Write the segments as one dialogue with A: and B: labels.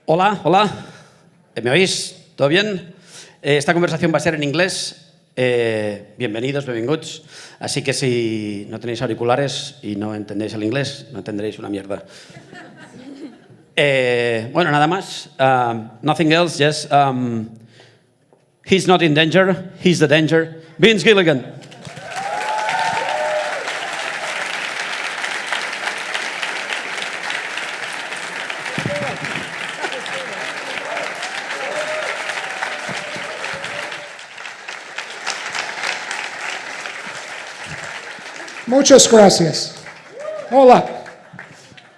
A: Hola, hola. ¿Me oís? ¿Todo bien? Esta conversación va a ser en inglés. Bienvenidos, benvinguts. Así que si no tenéis auriculares y no entendéis el inglés, no entenderéis una mierda. Bueno, nada más. Nothing else, just he's not in danger, he's the danger. Vince Gilligan.
B: Muchas gracias. Hola.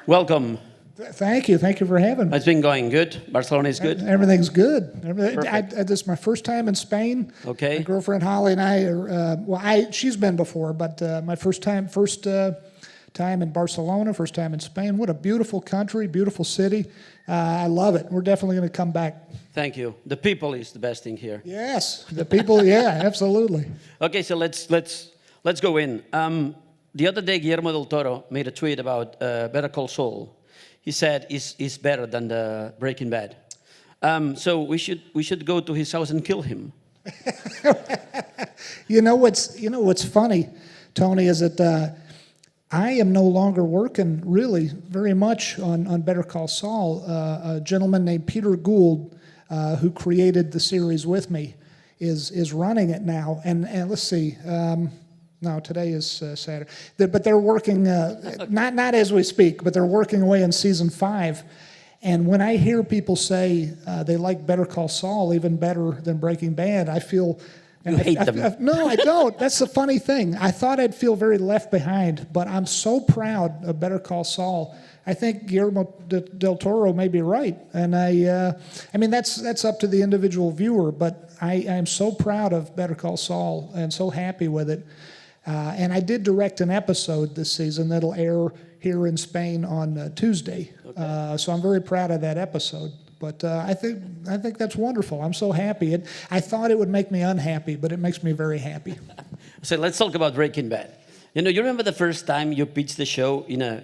A: Welcome.
B: Thank you for having me.
A: It's been going good. Barcelona is good.
B: Everything's good. This is my first time in Spain.
A: Okay.
B: My girlfriend Holly and I are, she's been before, but my first time in Barcelona, first time in Spain. What a beautiful country, beautiful city. I love it. We're definitely going to come back.
A: Thank you. The people is the best thing here.
B: Yes, the people, yeah, absolutely.
A: Okay, so let's go in. The other day, Guillermo del Toro made a tweet about Better Call Saul. He said it's better than the Breaking Bad. So we should go to his house and kill him.
B: You know what's funny, Tony, is that I am no longer working really very much on Better Call Saul. A gentleman named Peter Gould, who created the series with me, is running it now. And let's see. No, today is Saturday. But they're working, not as we speak, but they're working away in season 5. And when I hear people say they like Better Call Saul even better than Breaking Bad, I feel...
A: You hate them.
B: No, I don't. That's the funny thing. I thought I'd feel very left behind, but I'm so proud of Better Call Saul. I think Guillermo del Toro may be right. And I mean, that's up to the individual viewer, but I am so proud of Better Call Saul and so happy with it. And I did direct an episode this season that'll air here in Spain on Tuesday. Okay. So I'm very proud of that episode. But I think that's wonderful. I'm so happy. I thought it would make me unhappy, but it makes me very happy.
A: So let's talk about Breaking Bad. You remember the first time you pitched the show in a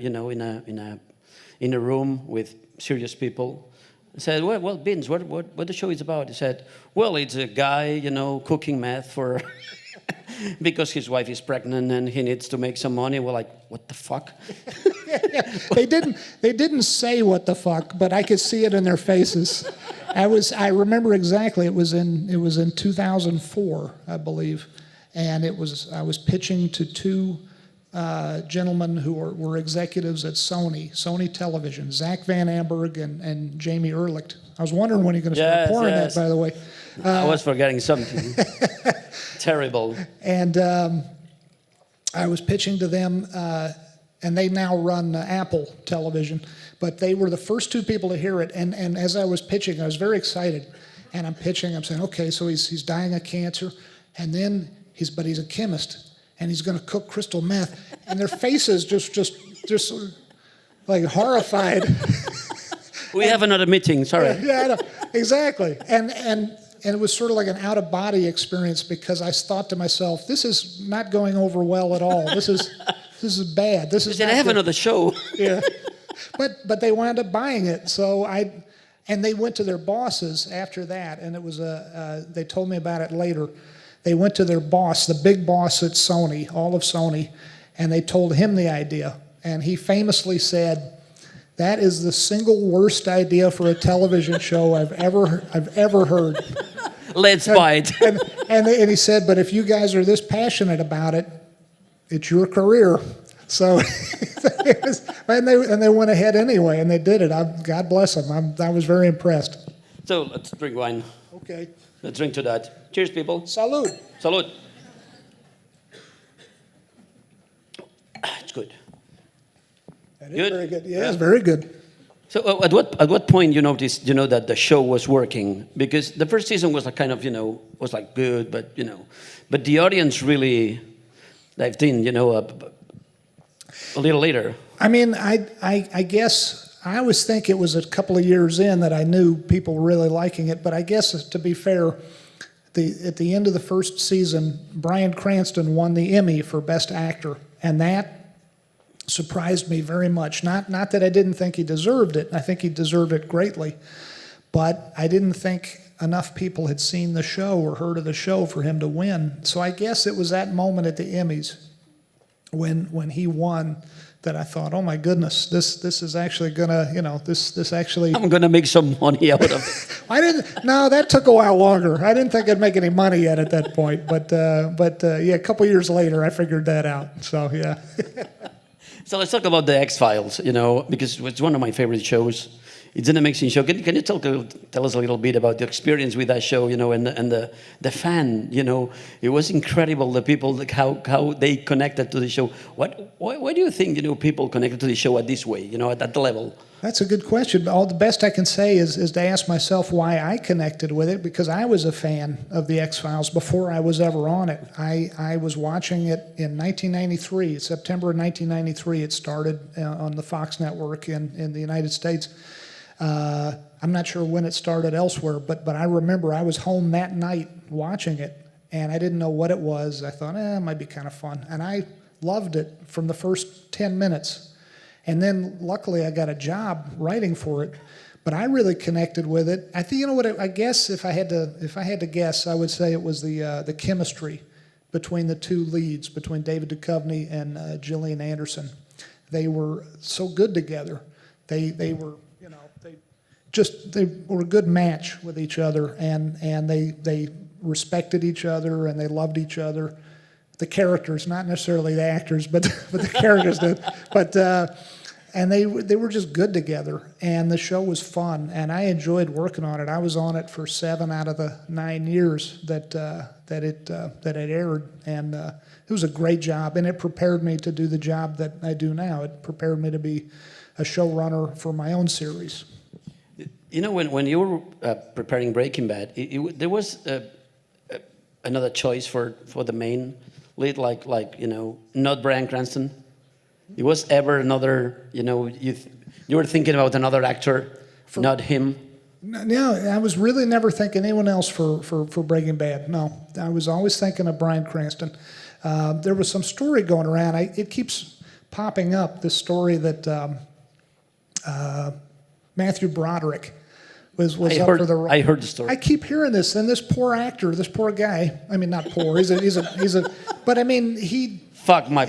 A: room with serious people? I said, well, Vince, what the show is about? He said, well, it's a guy, cooking meth for. Because his wife is pregnant and he needs to make some money. We're like, what the fuck?
B: They didn't say what the fuck, but I could see it in their faces. I remember exactly. It was in 2004, I believe, and I was pitching to two gentlemen who were executives at Sony Television, Zach Van Amberg and Jamie Ehrlicht. I was wondering when you're going to start pouring that, by the way.
A: I was forgetting something. Terrible.
B: And I was pitching to them, and they now run Apple Television, but they were the first two people to hear it. And as I was pitching, I was very excited. And I'm saying, okay, so he's dying of cancer, and then he's a chemist, and he's going to cook crystal meth, and their faces just like horrified.
A: We have another meeting. Sorry.
B: Yeah, exactly. And it was sort of like an out-of-body experience because I thought to myself, this is not going over well at all. This is bad. This is.
A: I have another show.
B: Yeah, but they wound up buying it. So and they went to their bosses after that, and it was they told me about it later. They went to their boss, the big boss at Sony, all of Sony, and they told him the idea, and he famously said, "That is the single worst idea for a television show I've ever heard."
A: Let's buy it.
B: And he said, "But if you guys are this passionate about it, it's your career." So, and they went ahead anyway, and they did it. God bless them. I was very impressed.
A: So let's drink wine.
B: Okay.
A: Let's drink to that. Cheers, people.
B: Salud.
A: Salud. It's good.
B: That is very good. Yeah, it's very good.
A: So at what point you noticed that the show was working? Because the first season was like kind of was like good, but the audience really dived in a little later. I
B: mean, I guess I always think it was a couple of years in that I knew people were really liking it. But I guess to be fair, at the end of the first season, Bryan Cranston won the Emmy for Best Actor, and that surprised me very much. Not that I didn't think he deserved it. I think he deserved it greatly. but I didn't think enough people had seen the show or heard of the show for him to win. So I guess it was that moment at the Emmys when he won that I thought, oh my goodness, this is actually gonna, this actually.
A: I'm gonna make some money out of it.
B: No, that took a while longer. I didn't think I'd make any money yet at that point, but yeah, a couple years later, I figured that out. So yeah.
A: So let's talk about the X-Files, because it's one of my favorite shows. It's an amazing show. Can you tell us a little bit about the experience with that show, and the fan, It was incredible, the people, like how they connected to the show. Why do you think, people connected to the show at this way, at that level?
B: That's a good question. All the best I can say is to ask myself why I connected with it, because I was a fan of the X-Files before I was ever on it. I was watching it in 1993, September of 1993. It started on the Fox network in the United States. I'm not sure when it started elsewhere, but I remember I was home that night watching it, and I didn't know what it was. I thought, it might be kind of fun. And I loved it from the first 10 minutes. And then luckily I got a job writing for it, but I really connected with it. I think, I guess if I had to guess, I would say it was the chemistry between the two leads, between David Duchovny and Gillian Anderson. They were so good together. They were, they were a good match with each other, and they respected each other and they loved each other. The characters, not necessarily the actors, but the characters did. But and they were just good together, and the show was fun, and I enjoyed working on it. I was on it for 7 out of the 9 years that it aired, and it was a great job, and it prepared me to do the job that I do now. It prepared me to be a showrunner for my own series.
A: When you were preparing Breaking Bad, there was another choice for the main lead, like not Bryan Cranston. It was ever another, you were thinking about another actor, not him.
B: No, I was really never thinking anyone else for Breaking Bad. No, I was always thinking of Bryan Cranston. There was some story going around. It keeps popping up, this story that Matthew Broderick was up for the role.
A: I heard the story.
B: I keep hearing this, and this poor actor, this poor guy. I mean, not poor. He's a. But I mean, he.
A: Fuck my.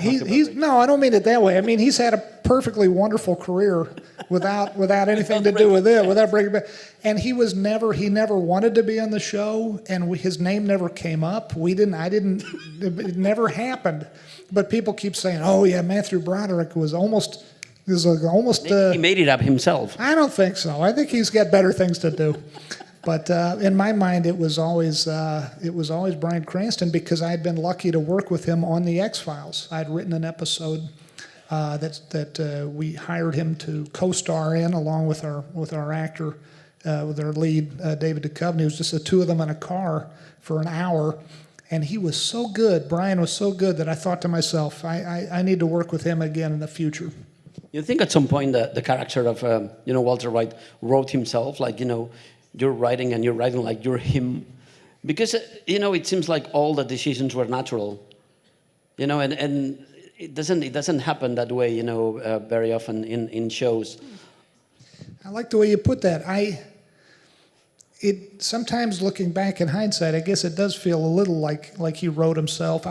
B: No, I don't mean it that way. I mean, he's had a perfectly wonderful career without anything to do with it, without Breaking Bad. And he never wanted to be on the show, and his name never came up. It never happened. But people keep saying, "Oh yeah, Matthew Broderick was almost."
A: He made it up himself.
B: I don't think so. I think he's got better things to do. But in my mind, it was always Bryan Cranston, because I had been lucky to work with him on the X-Files. I'd written an episode that we hired him to co-star in, along with our actor, with our lead, David Duchovny. It was just the two of them in a car for an hour. And he was so good, Bryan was so good, that I thought to myself, I need to work with him again in the future.
A: You think at some point that the character of Walter White wrote himself, like you're writing like you're him, because it seems like all the decisions were natural, and it doesn't happen that way, very often in shows.
B: I like the way you put that. It sometimes, looking back in hindsight, I guess it does feel a little like he wrote himself.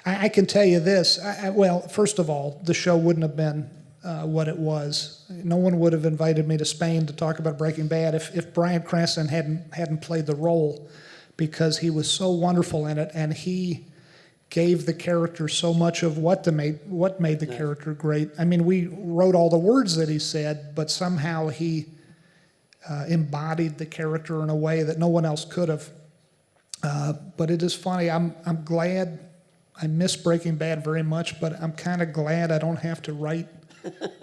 B: I can tell you this. Well, first of all, the show wouldn't have been what it was. No one would have invited me to Spain to talk about Breaking Bad if Bryan Cranston hadn't played the role, because he was so wonderful in it, and he gave the character so much of what made the character great. I mean, we wrote all the words that he said, but somehow he embodied the character in a way that no one else could have. But it is funny. I'm glad. I miss Breaking Bad very much, but I'm kind of glad I don't have to write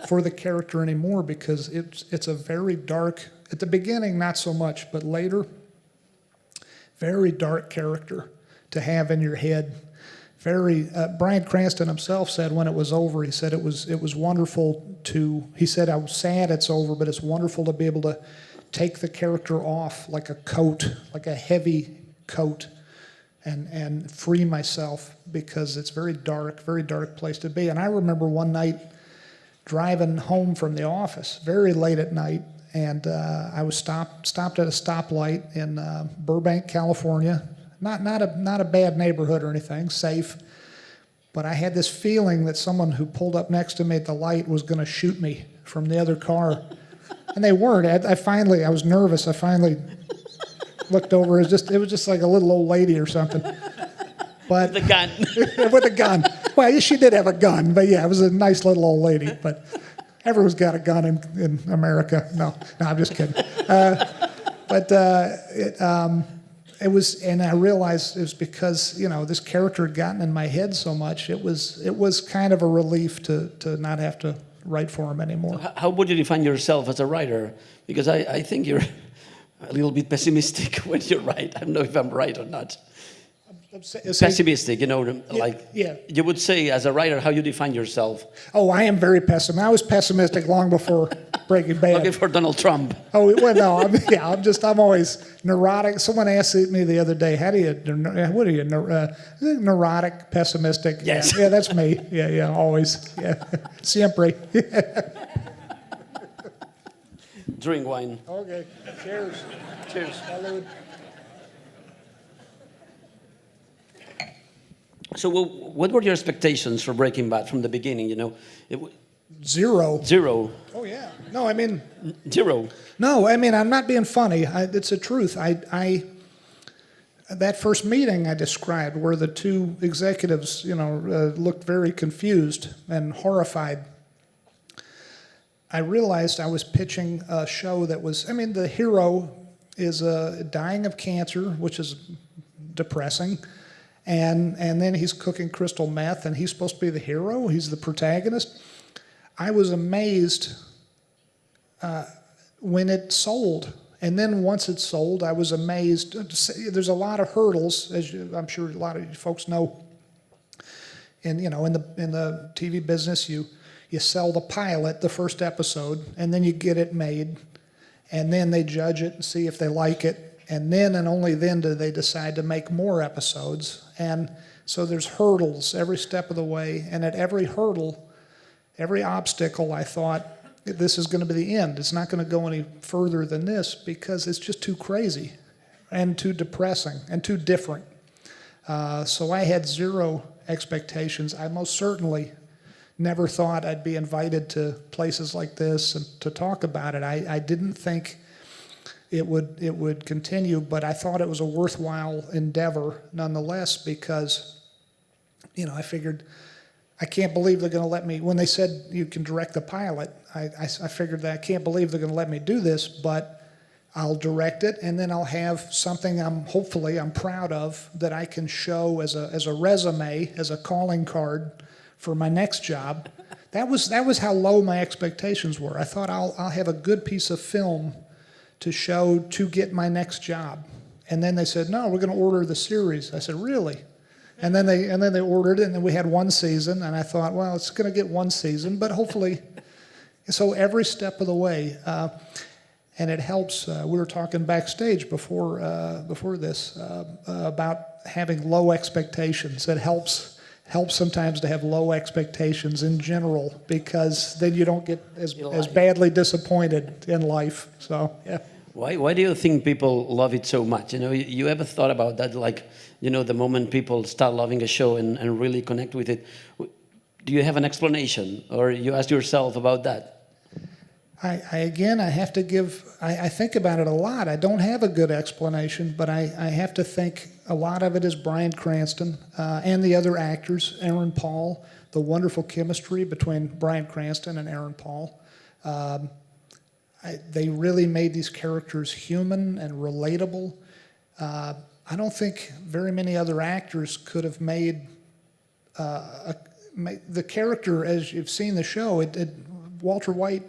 B: for the character anymore, because it's a very dark, at the beginning not so much, but later, very dark character to have in your head. Bryan Cranston himself said when it was over, he said it was wonderful he said, I was sad it's over, but it's wonderful to be able to take the character off like a coat, like a heavy coat, and free myself, because it's very dark place to be. And I remember one night driving home from the office very late at night, and I was stopped at a stoplight in Burbank, California. Not a bad neighborhood or anything, safe. But I had this feeling that someone who pulled up next to me at the light was going to shoot me from the other car, and they weren't. I was nervous. I finally looked over. It was just like a little old lady or something. But
A: The gun.
B: with a gun. Well, she did have a gun, but yeah, it was a nice little old lady. But everyone's got a gun in America. No, I'm just kidding. It was, and I realized it was because this character had gotten in my head so much. It was kind of a relief to not have to write for him anymore.
A: How would you define yourself as a writer? Because I think you're a little bit pessimistic when you write. I don't know if I'm right or not. Pessimistic, like
B: yeah.
A: You would say as a writer how you define yourself.
B: Oh, I am very pessimistic. I was pessimistic long before Breaking Bad.
A: Looking for Donald Trump.
B: Oh, well, no, I'm always neurotic. Someone asked me the other day, what are you, neurotic, pessimistic?
A: Yes.
B: Yeah, that's me. Yeah, always. Yeah, siempre.
A: Drink wine.
B: Okay, cheers.
A: Cheers.
B: Salud.
A: So what were your expectations for Breaking Bad from the beginning,
B: Zero.
A: Zero.
B: Oh, yeah. No, I mean...
A: Zero.
B: No, I mean, I'm not being funny. It's the truth. That first meeting I described where the two executives, looked very confused and horrified, I realized I was pitching a show that was, the hero is dying of cancer, which is depressing, and then he's cooking crystal meth, and he's supposed to be the hero. He's the protagonist. I was amazed when it sold. And then once it sold, I was amazed. There's a lot of hurdles, as I'm sure a lot of you folks know. And in the TV business, you sell the pilot, the first episode, and then you get it made, and then they judge it and see if they like it, and then and only then do they decide to make more episodes. And so there's hurdles every step of the way, and at every hurdle, every obstacle, I thought, this is going to be the end. It's not going to go any further than this because it's just too crazy and too depressing and too different. So I had zero expectations. I most certainly never thought I'd be invited to places like this and to talk about it. I didn't think it would continue, but I thought it was a worthwhile endeavor nonetheless because, I figured I can't believe they're going to let me, when they said you can direct the pilot, I figured that I can't believe they're going to let me do this, but I'll direct it, and then I'll have something I'm proud of that I can show as a resume, as a calling card for my next job. That was how low my expectations were. I thought I'll have a good piece of film to show to get my next job. And then they said, no, we're going to order the series. I said, really? And then they ordered it, and then we had one season, and I thought, well, it's going to get one season, but hopefully. So every step of the way, and it helps. We were talking backstage before this about having low expectations. It helps sometimes to have low expectations in general because then you don't get as badly disappointed in life. So yeah.
A: Why do you think people love it so much? You ever thought about that? Like, the moment people start loving a show and really connect with it, do you have an explanation, or you ask yourself about that?
B: I have to give. I think about it a lot. I don't have a good explanation, but I have to think a lot of it is Bryan Cranston and the other actors, Aaron Paul, the wonderful chemistry between Bryan Cranston and Aaron Paul. They really made these characters human and relatable. I don't think very many other actors could have made the character, as you've seen the show. Walter White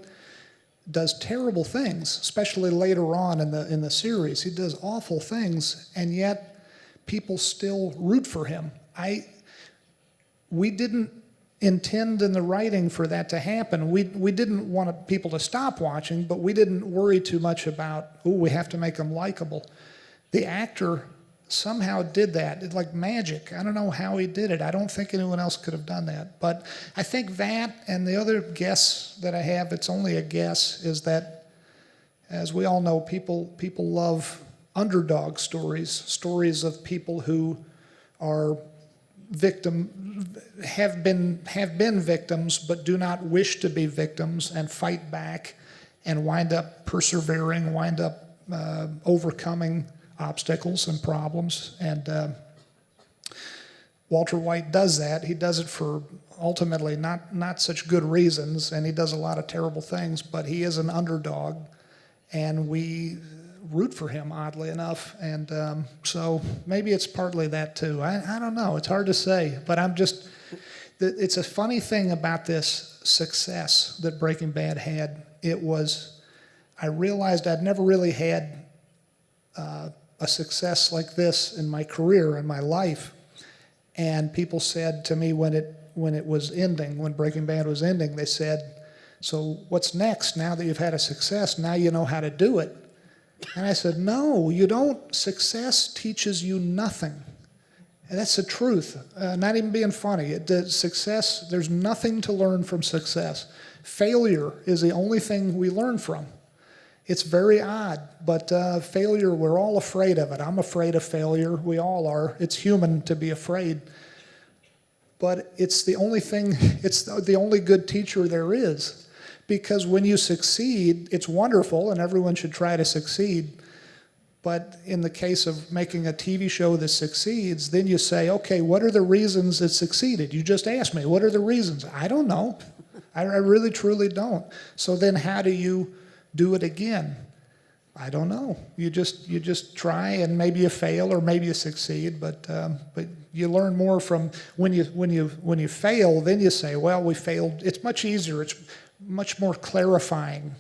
B: does terrible things, especially later on in the series. He does awful things, and yet people still root for him. We didn't intend in the writing for that to happen. We didn't want people to stop watching, but we didn't worry too much about, we have to make them likable. The actor somehow did that. It's like magic. I don't know how he did it. I don't think anyone else could have done that. But I think that, and the other guess that I have, it's only a guess, is that As we all know, people love underdog stories of people who are have been victims, but do not wish to be victims and fight back and wind up persevering, wind up overcoming obstacles and problems. And Walter White does that. He does it for ultimately not such good reasons, and he does a lot of terrible things, but he is an underdog, and we root for him, oddly enough. And so maybe it's partly that too. I don't know. It's hard to say, but it's a funny thing about this success that Breaking Bad had. I realized I'd never really had a success like this in my career, in my life. And people said to me when it was ending, when Breaking Bad was ending, they said, "So what's next? Now that you've had a success, now you know how to do it." And I said, "No, you don't. Success teaches you nothing." And that's the truth, not even being funny. Success, there's nothing to learn from success. Failure is the only thing we learn from. It's very odd, but failure, we're all afraid of it. I'm afraid of failure. We all are. It's human to be afraid. But it's the only thing, it's the only good teacher there is. Because when you succeed, it's wonderful, and everyone should try to succeed. But in the case of making a TV show that succeeds, then you say, okay, what are the reasons it succeeded? You just asked me, what are the reasons? I don't know. I really, truly don't. So then how do you do it again? I don't know. You just try, and maybe you fail or maybe you succeed, but you learn more from when you fail. Then you say, well, we failed. It's much easier. It's much more clarifying.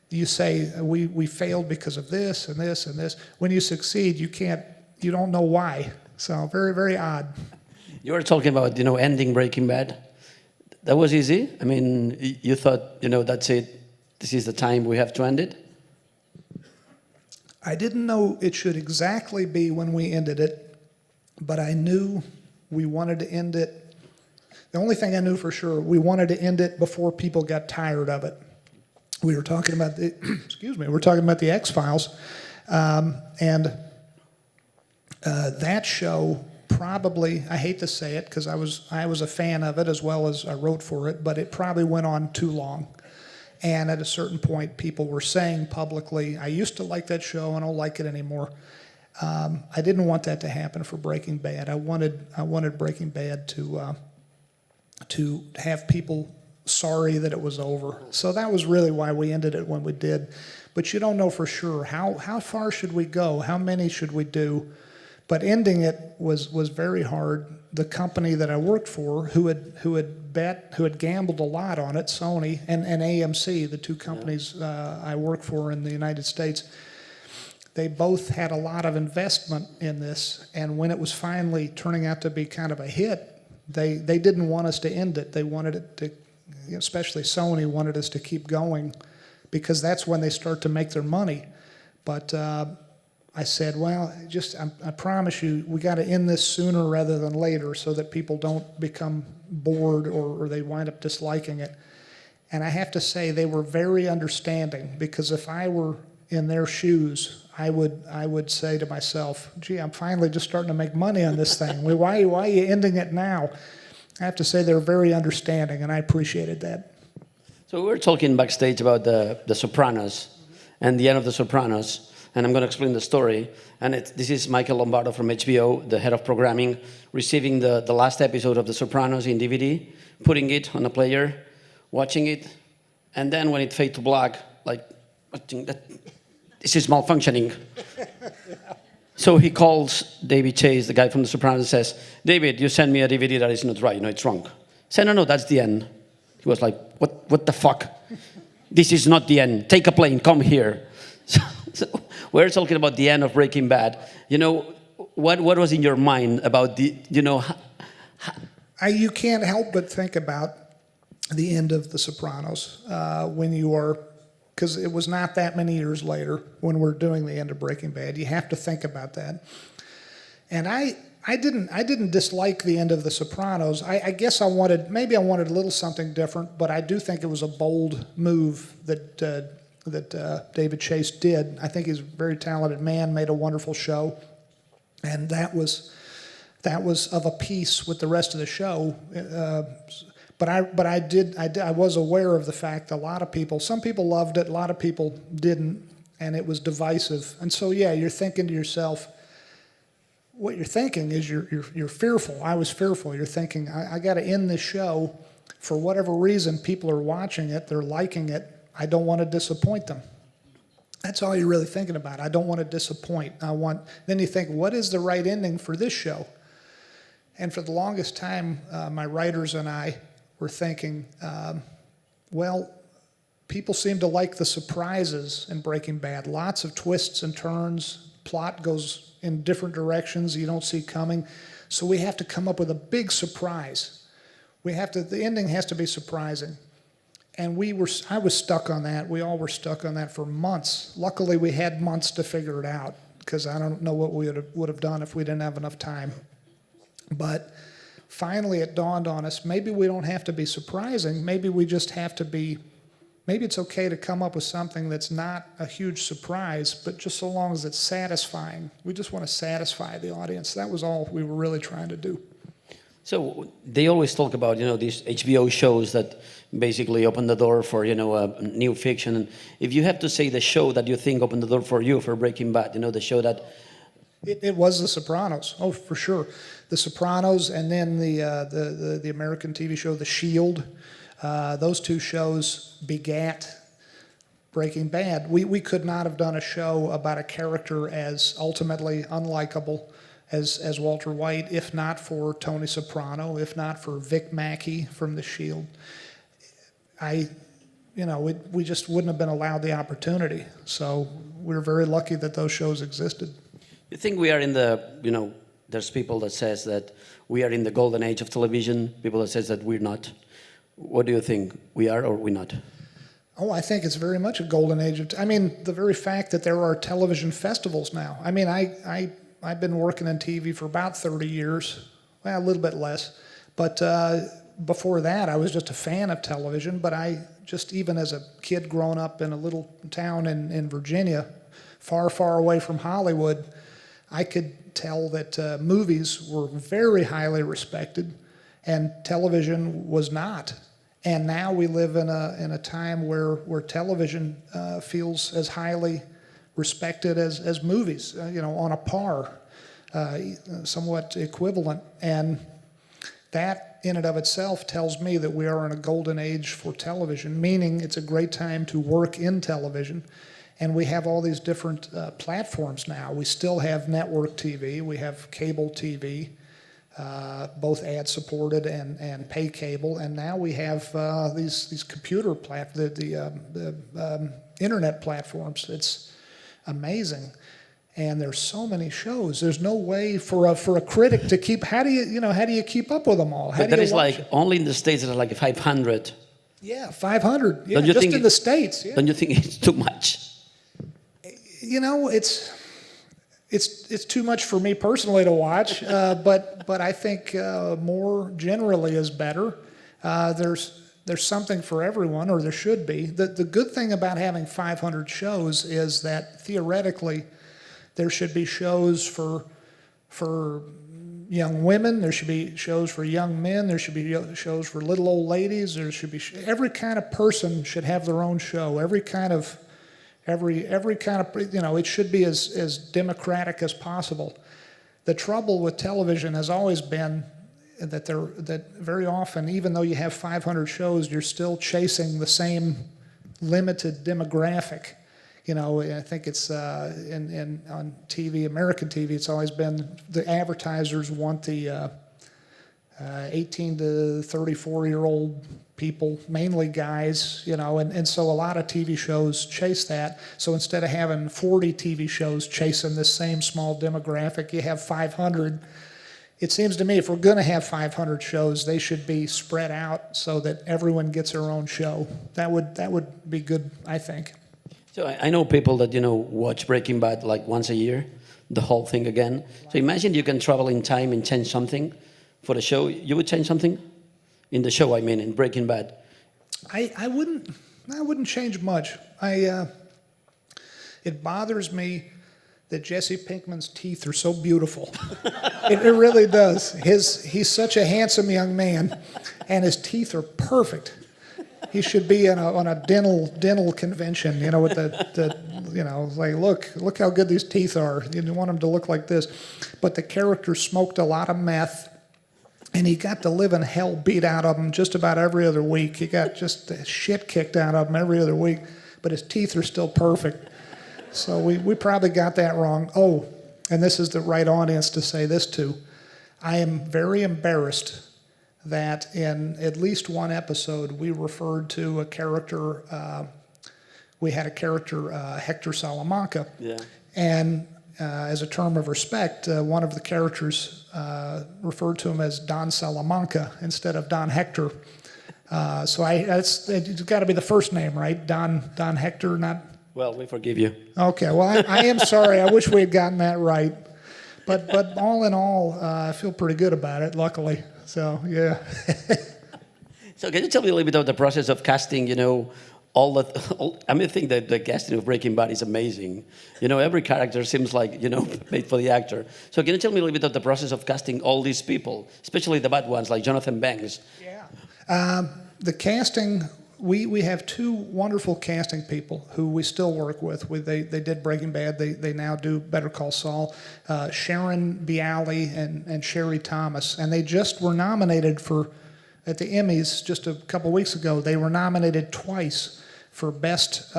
B: You say we failed because of this and this and this. When you succeed, you don't know why. So very, very odd.
A: You were talking about ending Breaking Bad. That was easy. I mean, you thought that's it. This is the time we have to end it.
B: I didn't know it should exactly be when we ended it, but I knew we wanted to end it. The only thing I knew for sure, we wanted to end it before people got tired of it. We were talking about the X-Files, and that show probably, I hate to say it because I was a fan of it as well as I wrote for it, but it probably went on too long. And at a certain point, people were saying publicly, I used to like that show, I don't like it anymore. I didn't want that to happen for Breaking Bad. I wanted Breaking Bad to have people sorry that it was over. So that was really why we ended it when we did. But you don't know for sure. How far should we go? How many should we do? But ending it was very hard. The company that I worked for, who had gambled a lot on it, Sony and AMC, the two companies I work for in the United States, they both had a lot of investment in this. And when it was finally turning out to be kind of a hit, they didn't want us to end it. They wanted it to, especially Sony, wanted us to keep going because that's when they start to make their money. But I said, well, I promise you, we got to end this sooner rather than later so that people don't become bored or they wind up disliking it. And I have to say they were very understanding because if I were in their shoes, I would say to myself, gee, I'm finally just starting to make money on this thing. Why are you ending it now? I have to say they're very understanding, and I appreciated that.
A: So we were talking backstage about the Sopranos and the end of the Sopranos. And I'm going to explain the story. And this is Michael Lombardo from HBO, the head of programming, receiving the last episode of The Sopranos in DVD, putting it on a player, watching it, and then when it fades to black, like, I think that this is malfunctioning. So he calls David Chase, the guy from The Sopranos, and says, David, you sent me a DVD that is not right, it's wrong. I said, no, that's the end. He was like, what the fuck? This is not the end. Take a plane, come here. So we're talking about the end of Breaking Bad. What was in your mind about
B: You can't help but think about the end of The Sopranos when you are, because it was not that many years later when we're doing the end of Breaking Bad. You have to think about that. And I didn't dislike the end of The Sopranos. I guess I wanted a little something different, but I do think it was a bold move that David Chase did. I think he's a very talented man, made a wonderful show, and that was of a piece with the rest of the show. But I was aware of the fact a lot of people, some people loved it, a lot of people didn't, and it was divisive. And so, yeah, you're thinking to yourself, what you're thinking is you're fearful. I was fearful. You're thinking, I got to end this show. For whatever reason, people are watching it, they're liking it. I don't want to disappoint them. That's all you're really thinking about. I don't want to disappoint. Then you think, what is the right ending for this show? And for the longest time, my writers and I were thinking, well, people seem to like the surprises in Breaking Bad. Lots of twists and turns. Plot goes in different directions you don't see coming. So we have to come up with a big surprise. The ending has to be surprising. And I was stuck on that. We all were stuck on that for months. Luckily, we had months to figure it out, because I don't know what we would have done if we didn't have enough time. But finally, it dawned on us, maybe we don't have to be surprising. Maybe we just have to be, maybe it's okay to come up with something that's not a huge surprise, but just so long as it's satisfying. We just want to satisfy the audience. That was all we were really trying to do.
A: So they always talk about, these HBO shows that basically open the door for, new fiction. And if you have to say the show that you think opened the door for you for Breaking Bad, the show that...
B: It was The Sopranos. Oh, for sure. The Sopranos, and then the American TV show The Shield. Those two shows begat Breaking Bad. We could not have done a show about a character as ultimately unlikable as Walter White, if not for Tony Soprano, if not for Vic Mackey from The Shield. We just wouldn't have been allowed the opportunity. So we're very lucky that those shows existed.
A: You think we are in the, there's people that says that we are in the golden age of television, people that says that we're not. What do you think? We are or we're not?
B: Oh, I think it's very much a golden age the very fact that there are television festivals now. I've been working in TV for about 30 years, well, a little bit less. But before that, I was just a fan of television. But even as a kid growing up in a little town in Virginia, far, far away from Hollywood, I could tell that movies were very highly respected and television was not. And now we live in a time where television feels as highly respected as movies, on a par, somewhat equivalent. And that in and of itself tells me that we are in a golden age for television, meaning it's a great time to work in television. And we have all these different platforms now. We still have network TV, we have cable TV, both ad-supported and pay cable, and now we have these computer the internet platforms. It's amazing, and there's so many shows. There's no way for a critic to keep. How do you keep up with them all?
A: But that is like only in the States. There's like 500.
B: Yeah, 500. Yeah, just in the States. Yeah.
A: Don't you think it's too much?
B: It's too much for me personally to watch, but I think more generally is better. There's something for everyone, or there should be. The good thing about having 500 shows is that theoretically there should be shows for young women, there should be shows for young men, there should be shows for little old ladies, there should be every kind of person should have their own show. Every kind of it should be as democratic as possible. The trouble with television has always been that very often, even though you have 500 shows, you're still chasing the same limited demographic. I think it's on TV, American TV, it's always been the advertisers want the 18 to 34-year-old people, mainly guys, and so a lot of TV shows chase that. So instead of having 40 TV shows chasing this same small demographic, you have 500. It seems to me if we're going to have 500 shows, they should be spread out so that everyone gets their own show. That would be good, I think.
A: So I know people that, watch Breaking Bad like once a year, the whole thing again. So imagine you can travel in time and change something for the show. You would change something? In the show, in Breaking Bad.
B: I wouldn't. I wouldn't change much. It bothers me that Jesse Pinkman's teeth are so beautiful. It really does. He's such a handsome young man, and his teeth are perfect. He should be on a dental convention, with like look how good these teeth are. You want them to look like this. But the character smoked a lot of meth, and he got the living hell beat out of him just about every other week. He got just the shit kicked out of him every other week, but his teeth are still perfect. So we probably got that wrong. Oh, and this is the right audience to say this to. I am very embarrassed that in at least one episode we referred to a character, we had a character, Hector Salamanca. Yeah. And as a term of respect, one of the characters referred to him as Don Salamanca instead of Don Hector. So it's got to be the first name, right? Don Hector, not...
A: Well, we forgive you. Okay,
B: well, I am sorry. I wish we had gotten that right. But all in all, I feel pretty good about it, luckily. So, yeah.
A: So can you tell me a little bit about the process of casting, I think that the casting of Breaking Bad is amazing. Every character seems like, made for the actor. So can you tell me a little bit of the process of casting all these people, especially the bad ones like Jonathan Banks?
B: Yeah. The casting... We have two wonderful casting people who we still work with. They did Breaking Bad. They now do Better Call Saul. Sharon Bialy and Sherry Thomas. And they just were nominated at the Emmys just a couple weeks ago. They were nominated twice for Best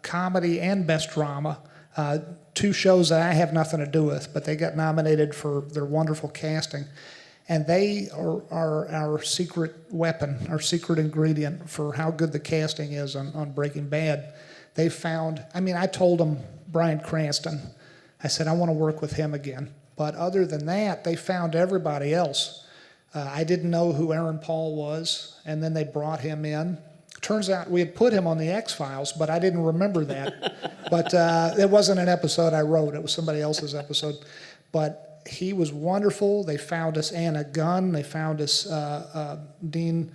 B: Comedy and Best Drama. Two shows that I have nothing to do with, but they got nominated for their wonderful casting. And they are our secret weapon, our secret ingredient for how good the casting is on Breaking Bad. They found, I told them Bryan Cranston. I said, I want to work with him again. But other than that, they found everybody else. I didn't know who Aaron Paul was, and then they brought him in. Turns out we had put him on the X-Files, but I didn't remember that. But it wasn't an episode I wrote. It was somebody else's episode. But he was wonderful. They found us Anna Gunn. They found us Dean.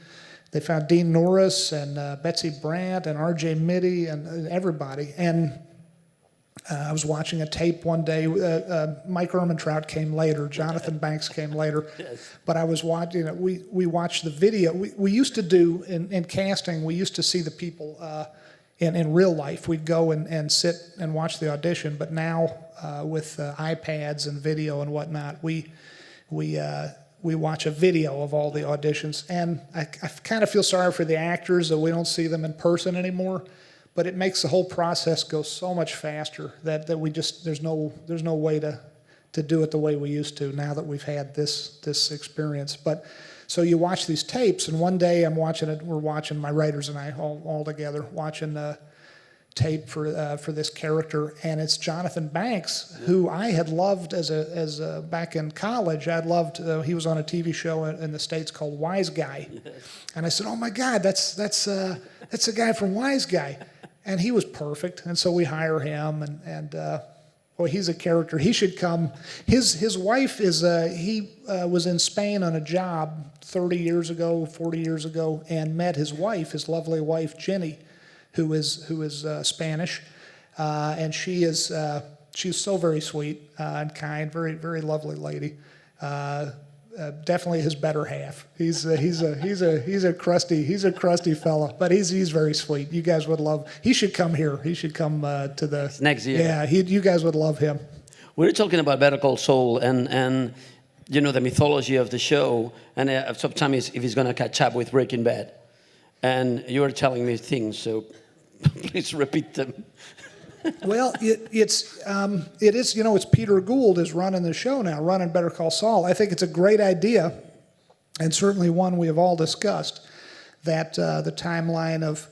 B: They found Dean Norris and Betsy Brandt and R.J. Mitty and everybody. And I was watching a tape one day. Mike Ehrmantraut came later. Jonathan Banks came later. Yes. But I was watching. We watched the video. We used to do in casting. We used to see the people in real life. We'd go and sit and watch the audition. But now with iPads and video and whatnot, we watch a video of all the auditions. And I kind of feel sorry for the actors that we don't see them in person anymore. But it makes the whole process go so much faster that we just there's no way to do it the way we used to now that we've had this experience. But so you watch these tapes, and one day we're watching, my writers and I all together watching the tape for this character, and it's Jonathan Banks, who I had loved as back in college. I'd loved he was on a TV show in the States called Wise Guy, and I said, oh my God, that's the guy from Wise Guy. And he was perfect, and so we hire him, and he's a character. He should come. His wife is he was in Spain on a job 40 years ago, and met his wife, his lovely wife Jenny, who is Spanish, and she's so very sweet and kind, very very lovely lady. Definitely his better half. He's a crusty fella, but he's very sweet. You guys would love. He should come here. He should come to the
A: next year.
B: Yeah, you guys would love him.
A: We're talking about Better Call Saul and the mythology of the show, and sometimes if he's going to catch up with Breaking Bad, and you were telling me things, so please repeat them.
B: Well, it is. It's Peter Gould is running the show now, running Better Call Saul. I think it's a great idea, and certainly one we have all discussed, that the timeline of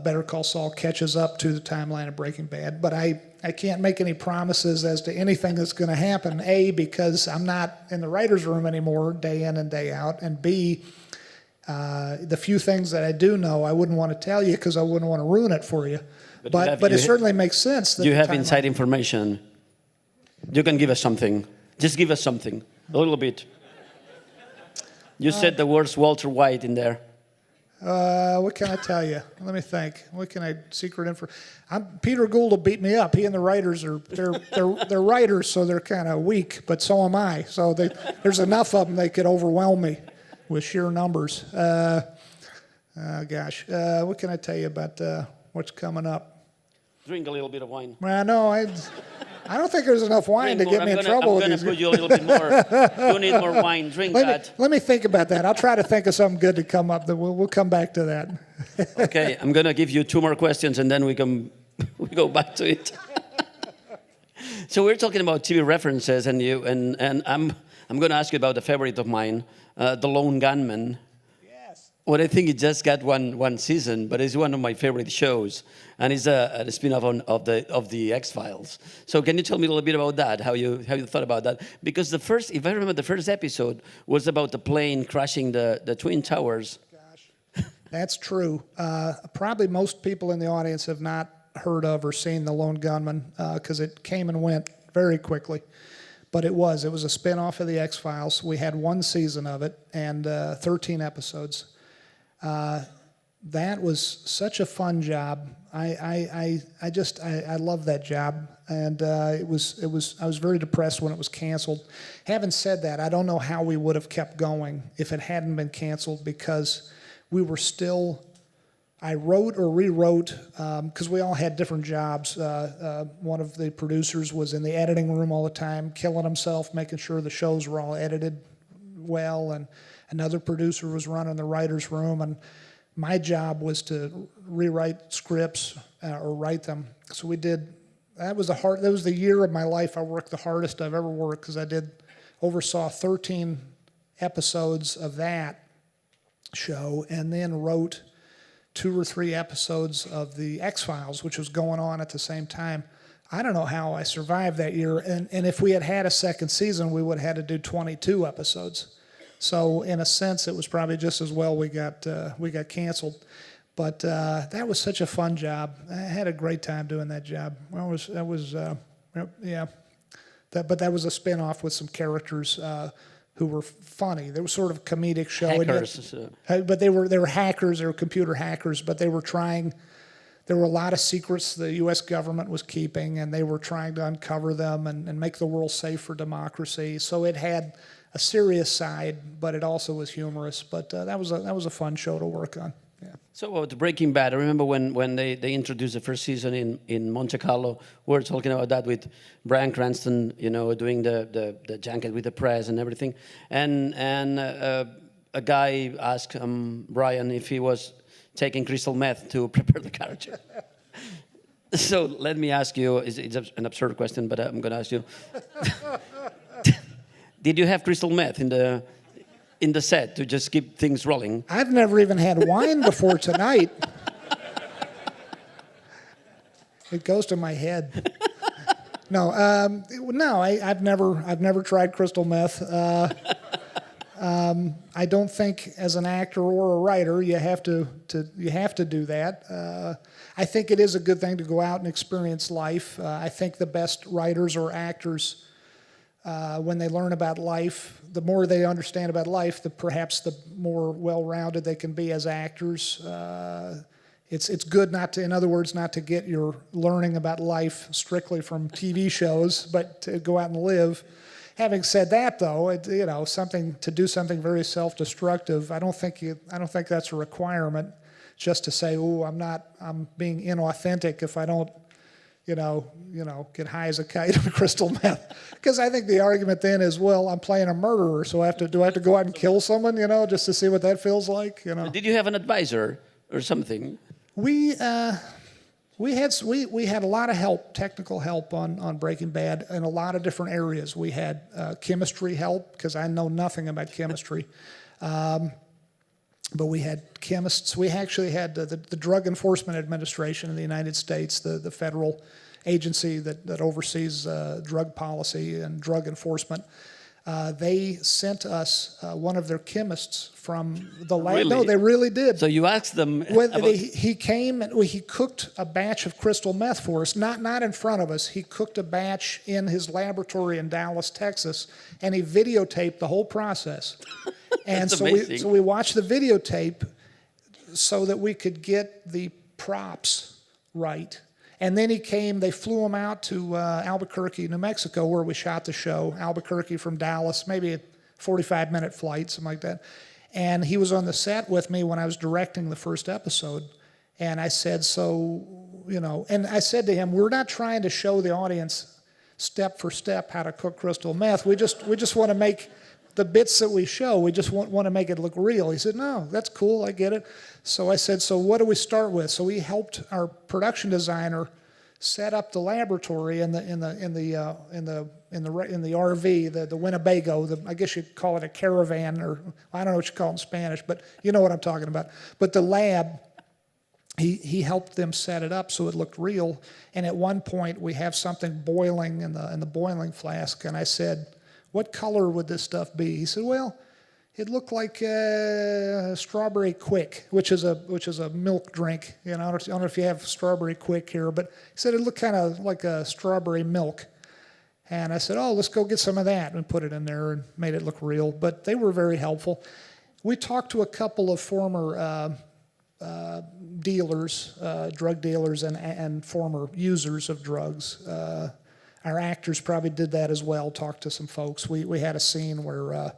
B: Better Call Saul catches up to the timeline of Breaking Bad. But I can't make any promises as to anything that's going to happen. A, because I'm not in the writers' room anymore, day in and day out, and B, the few things that I do know, I wouldn't want to tell you because I wouldn't want to ruin it for you. But it certainly makes sense. That
A: you have inside information. You can give us something. Just give us something, a little bit. You said the words Walter White in there.
B: What can I tell you? Let me think. What can I secret info? Peter Gould will beat me up. He and the writers they're writers, so they're kind of weak, but so am I. So there's enough of them they could overwhelm me with sheer numbers. Gosh, what can I tell you about what's coming up?
A: Drink a little bit of wine.
B: Well, no, I don't think there's enough wine to get me in trouble with
A: I'm
B: these.
A: going to put you a little bit more. You need more wine. Drink that.
B: Let me think about that. I'll try to think of something good to come up. We'll come back to that.
A: Okay, I'm going to give you 2 more questions, and then we go back to it. So we're talking about TV references, and I'm going to ask you about a favorite of mine, The Lone Gunman.
B: Yes.
A: Well, I think it just got one season, but it's one of my favorite shows, and it's a spin-off of the X-Files. So can you tell me a little bit about that? How you thought about that? Because if I remember, the first episode was about the plane crashing the Twin Towers.
B: Gosh, that's true. Probably most people in the audience have not heard of or seen The Lone Gunman because it came and went very quickly. But it was a spin-off of the X-Files. We had 1 season of it and 13 episodes. That was such a fun job. I love that job, and I was very depressed when it was canceled. Having said that, I don't know how we would have kept going if it hadn't been canceled, because we were still. I wrote or rewrote because we all had different jobs. One of the producers was in the editing room all the time, killing himself, making sure the shows were all edited well, and another producer was running the writer's room, and my job was to rewrite scripts or write them. So we did. That was the year of my life I worked the hardest I've ever worked, because I oversaw 13 episodes of that show, and then wrote 2 or 3 episodes of the X-Files, which was going on at the same time. I don't know how I survived that year, and if we had had a second season, we would have had to do 22 episodes. So in a sense, it was probably just as well we got canceled. But that was such a fun job. I had a great time doing that job. Well, yeah. But that was a spin-off with some characters who were funny. They were sort of a comedic show.
A: Hackers.
B: But they were hackers. They were computer hackers. But they were trying. There were a lot of secrets the U.S. government was keeping, and they were trying to uncover them and make the world safe for democracy. So it had a serious side, but it also was humorous. But that was a fun show to work on. Yeah.
A: So about Breaking Bad, I remember when they introduced the first season in Monte Carlo. We were talking about that with Bryan Cranston, doing the junket with the press and everything. And a guy asked Bryan if he was taking crystal meth to prepare the character. So let me ask you, it's an absurd question, but I'm going to ask you. Did you have crystal meth in the set to just keep things rolling?
B: I've never even had wine before tonight. It goes to my head. No, I've never tried crystal meth. I don't think as an actor or a writer you have to do that. I think it is a good thing to go out and experience life. I think the best writers or actors, when they learn about life, the more they understand about life, perhaps the more well-rounded they can be as actors. It's good in other words, not to get your learning about life strictly from TV shows, but to go out and live. Having said that, though, to do something very self-destructive, I don't think that's a requirement. Just to say, I'm being inauthentic if I don't, get high as a kite on crystal meth. Because I think the argument then is, well, I'm playing a murderer, so do I have to go out and kill someone, just to see what that feels like,
A: Did you have an advisor or something?
B: We had a lot of help, technical help on Breaking Bad in a lot of different areas. We had chemistry help, because I know nothing about chemistry. But we had chemists. We actually had the Drug Enforcement Administration in the United States, the federal agency that oversees drug policy and drug enforcement. They sent us one of their chemists from the lab.
A: Really?
B: No, they really did.
A: So you asked them
B: he came and he cooked a batch of crystal meth for us, not in front of us. He cooked a batch in his laboratory in Dallas, Texas, and he videotaped the whole process. And so we watched the videotape. so that we could get the props right. And then they flew him out to Albuquerque, New Mexico, where we shot the show. Albuquerque from Dallas, maybe a 45-minute flight, something like that. And he was on the set with me when I was directing the first episode. And I said, and I said to him, we're not trying to show the audience step for step how to cook crystal meth. We just want to make the bits that we show, we just want to make it look real. He said, no, that's cool, I get it. So I said, so what do we start with? So he helped our production designer set up the laboratory in the RV, the Winnebago. I guess you'd call it a caravan, or I don't know what you call it in Spanish, but you know what I'm talking about. But the lab, he helped them set it up so it looked real. And at one point, we have something boiling in the boiling flask, and I said, what color would this stuff be? He said, well, it looked like strawberry quick, which is a milk drink. You know, I don't know if you have strawberry quick here, but he said it looked kind of like a strawberry milk. And I said, oh, let's go get some of that, and put it in there and made it look real. But they were very helpful. We talked to a couple of former dealers, drug dealers, and former users of drugs. Our actors probably did that as well, talked to some folks. We had a scene where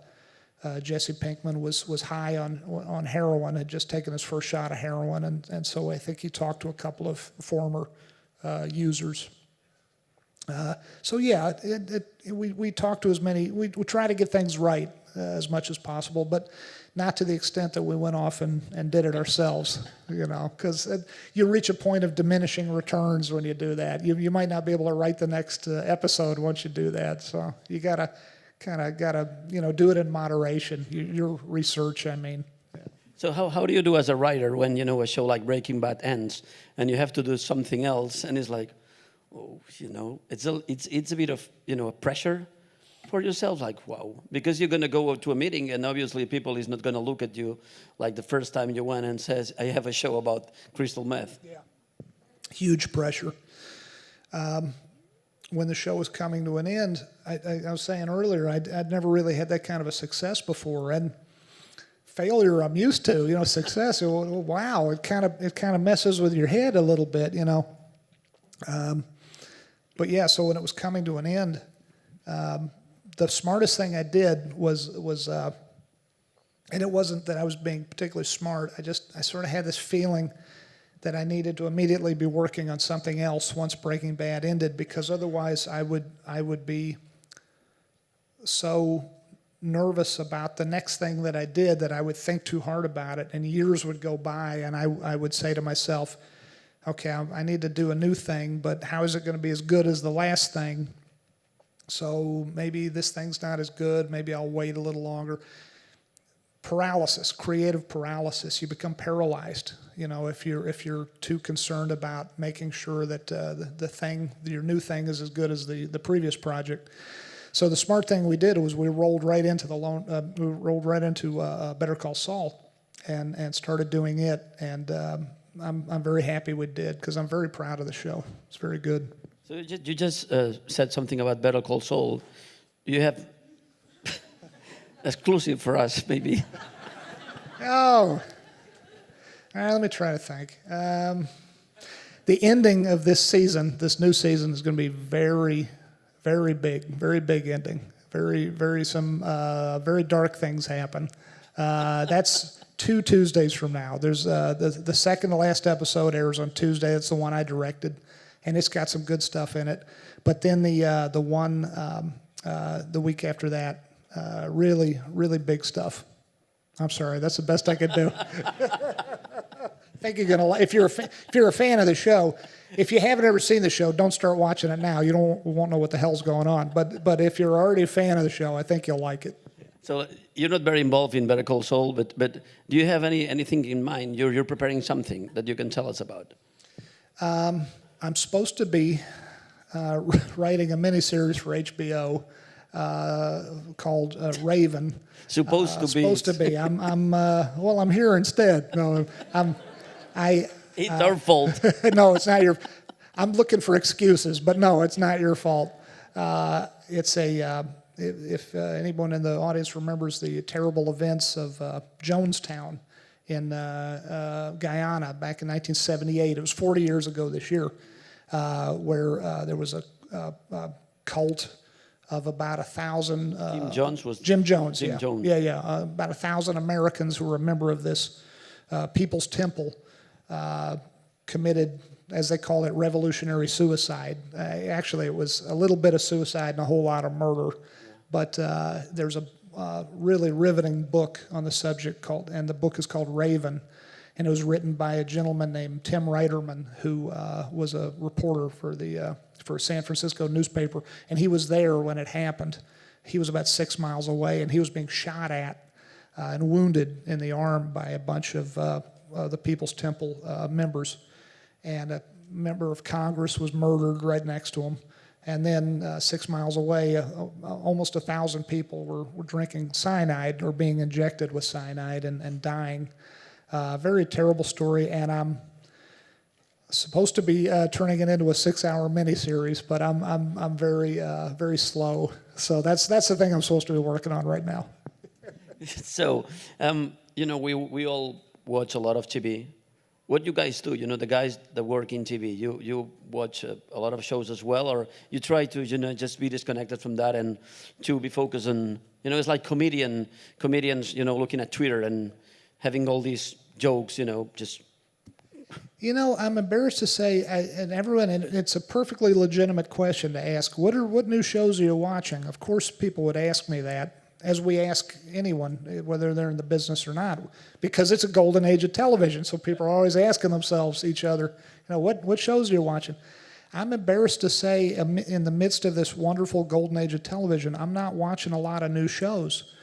B: Jesse Pinkman was high on heroin, had just taken his first shot of heroin, and so I think he talked to a couple of former users. So yeah, we talked to as many, we try to get things right as much as possible, but not to the extent that we went off and did it ourselves, you know, because you reach a point of diminishing returns when you do that. You might not be able to write the next episode once you do that, so you gotta do it in moderation. Your research, I mean.
A: So how do you do as a writer when a show like Breaking Bad ends and you have to do something else, and it's like, it's a bit of a pressure for yourself, like, wow, because you're going to go to a meeting and obviously people is not going to look at you like the first time you went and says, I have a show about crystal meth.
B: Yeah, huge pressure. When the show was coming to an end, I was saying earlier, I'd never really had that kind of a success before, and failure I'm used to, success, wow, it kind of messes with your head a little bit, But yeah, so when it was coming to an end, the smartest thing I did was, and it wasn't that I was being particularly smart. I sort of had this feeling that I needed to immediately be working on something else once Breaking Bad ended, because otherwise I would be so nervous about the next thing that I did that I would think too hard about it, and years would go by, and I would say to myself, okay, I need to do a new thing, but how is it going to be as good as the last thing? So maybe this thing's not as good. Maybe I'll wait a little longer. Paralysis, creative paralysis. You become paralyzed. If you're too concerned about making sure that your new thing is as good as the previous project. So the smart thing we did was we rolled right into Better Call Saul, and started doing it. And I'm very happy we did, because I'm very proud of the show. It's very good.
A: So you just said something about Better Call Saul. You have exclusive for us, maybe.
B: Oh, all right. Let me try to think. The ending of this season, this new season, is going to be very, very big ending. Very dark things happen. That's 2 Tuesdays from now. There's the second to last episode airs on Tuesday. That's the one I directed, and it's got some good stuff in it. But then the one the week after that, really big stuff. I'm sorry, that's the best I could do. I think you're gonna. If you're a fan of the show, if you haven't ever seen the show, don't start watching it now. You won't know what the hell's going on. But if you're already a fan of the show, I think you'll like it.
A: So you're not very involved in Better Call Saul, but do you have anything in mind? You're preparing something that you can tell us about.
B: I'm supposed to be writing a miniseries for HBO called Raven.
A: Supposed to be.
B: I'm here instead. No,
A: It's our fault.
B: No, it's not your. I'm looking for excuses, but no, it's not your fault. It's a. If anyone in the audience remembers the terrible events of Jonestown in Guyana back in 1978. It was 40 years ago this year, where there was a cult of about 1,000.
A: Jim Jones was
B: Jim Jones.
A: Jim
B: Yeah,
A: Jones.
B: yeah. About 1,000 Americans who were a member of this People's Temple committed, as they call it, revolutionary suicide. Actually, it was a little bit of suicide and a whole lot of murder. But there's a really riveting book on the subject and the book is called Raven, and it was written by a gentleman named Tim Reiterman, who was a reporter for a San Francisco newspaper, and he was there when it happened. He was about 6 miles away, and he was being shot at and wounded in the arm by a bunch of the People's Temple members, and a member of Congress was murdered right next to him. And then 6 miles away, almost 1,000 people were drinking cyanide or being injected with cyanide and dying. Very terrible story, and I'm supposed to be turning it into a 6-hour miniseries, but I'm very slow. So that's the thing I'm supposed to be working on right now.
A: So, we all watch a lot of TV. What you guys do, the guys that work in TV, you watch a lot of shows as well, or you try to, just be disconnected from that and to be focused on, it's like comedians, looking at Twitter and having all these jokes, just.
B: I'm embarrassed to say, and it's a perfectly legitimate question to ask. What new shows are you watching? Of course, people would ask me that, as we ask anyone, whether they're in the business or not, because it's a golden age of television. So people are always asking themselves, each other, what shows are you watching? I'm embarrassed to say, in the midst of this wonderful golden age of television, I'm not watching a lot of new shows,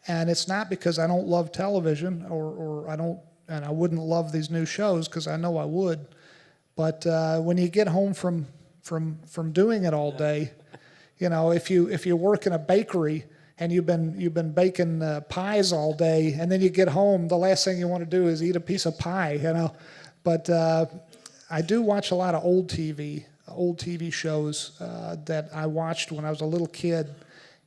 B: and it's not because I don't love television or I don't. And I wouldn't love these new shows because I know I would. But when you get home from doing it all day, if you work in a bakery and you've been baking pies all day, and then you get home, the last thing you want to do is eat a piece of pie, But I do watch a lot of old TV shows that I watched when I was a little kid.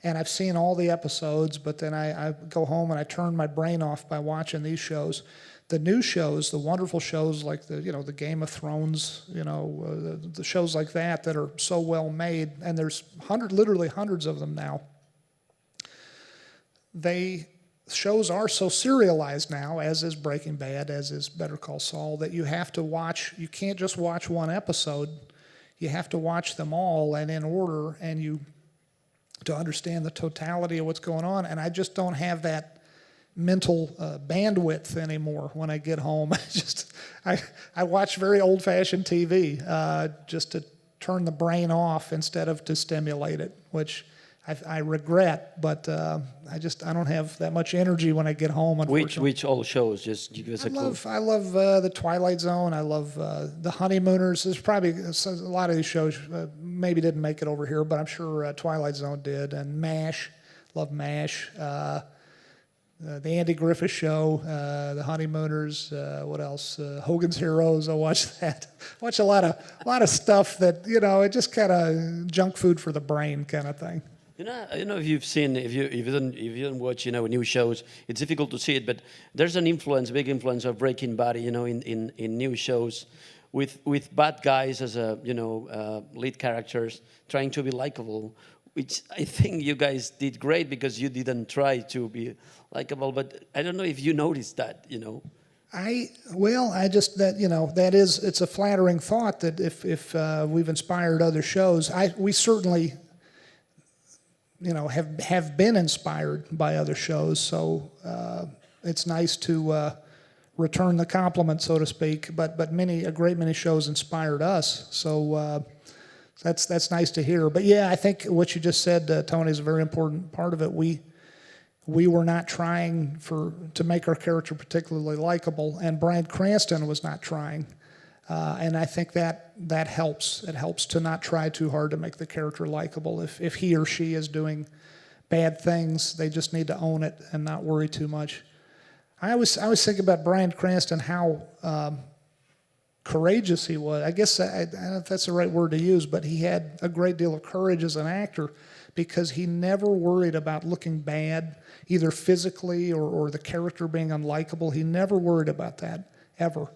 B: And I've seen all the episodes, but then I go home and I turn my brain off by watching these shows. The new shows, the wonderful shows like the Game of Thrones, the shows like that are so well made, and there's literally hundreds of them now. Shows are so serialized now, as is Breaking Bad, as is Better Call Saul, that you have to watch. You can't just watch one episode. You have to watch them all and in order, and to understand the totality of what's going on. And I just don't have that mental bandwidth anymore when I get home. I watch very old-fashioned TV just to turn the brain off instead of to stimulate it, which I regret, but I don't have that much energy when I get home.
A: Which old shows? Just give us a clue.
B: I love the Twilight Zone. I love the Honeymooners. There's probably a lot of these shows maybe didn't make it over here, but I'm sure Twilight Zone did. And MASH, love MASH. The Andy Griffith Show, the Honeymooners. What else? Hogan's Heroes. I watch that. Watch a lot of stuff that it just kind of junk food for the brain kind of thing.
A: I don't know if you've seen, if you don't watch, new shows, it's difficult to see it, but there's an influence, big influence of Breaking Bad, in new shows, with bad guys as lead characters, trying to be likable, which I think you guys did great because you didn't try to be likable. But I don't know if you noticed that, it's a flattering thought that if we've inspired other shows, we certainly. Have been inspired by other shows, so it's nice to return the compliment, so to speak. But a great many shows inspired us, so that's nice to hear. But yeah, I think what you just said, Tony, is a very important part of it. We were not trying to make our character particularly likable, and Bryan Cranston was not trying. And I think that helps. It helps to not try too hard to make the character likable. If he or she is doing bad things, they just need to own it and not worry too much. I always think about Bryan Cranston, how
B: courageous he was. I guess I don't know if that's the right word to use, but he had a great deal of courage as an actor because he never worried about looking bad, either physically or the character being unlikable. He never worried about that, ever.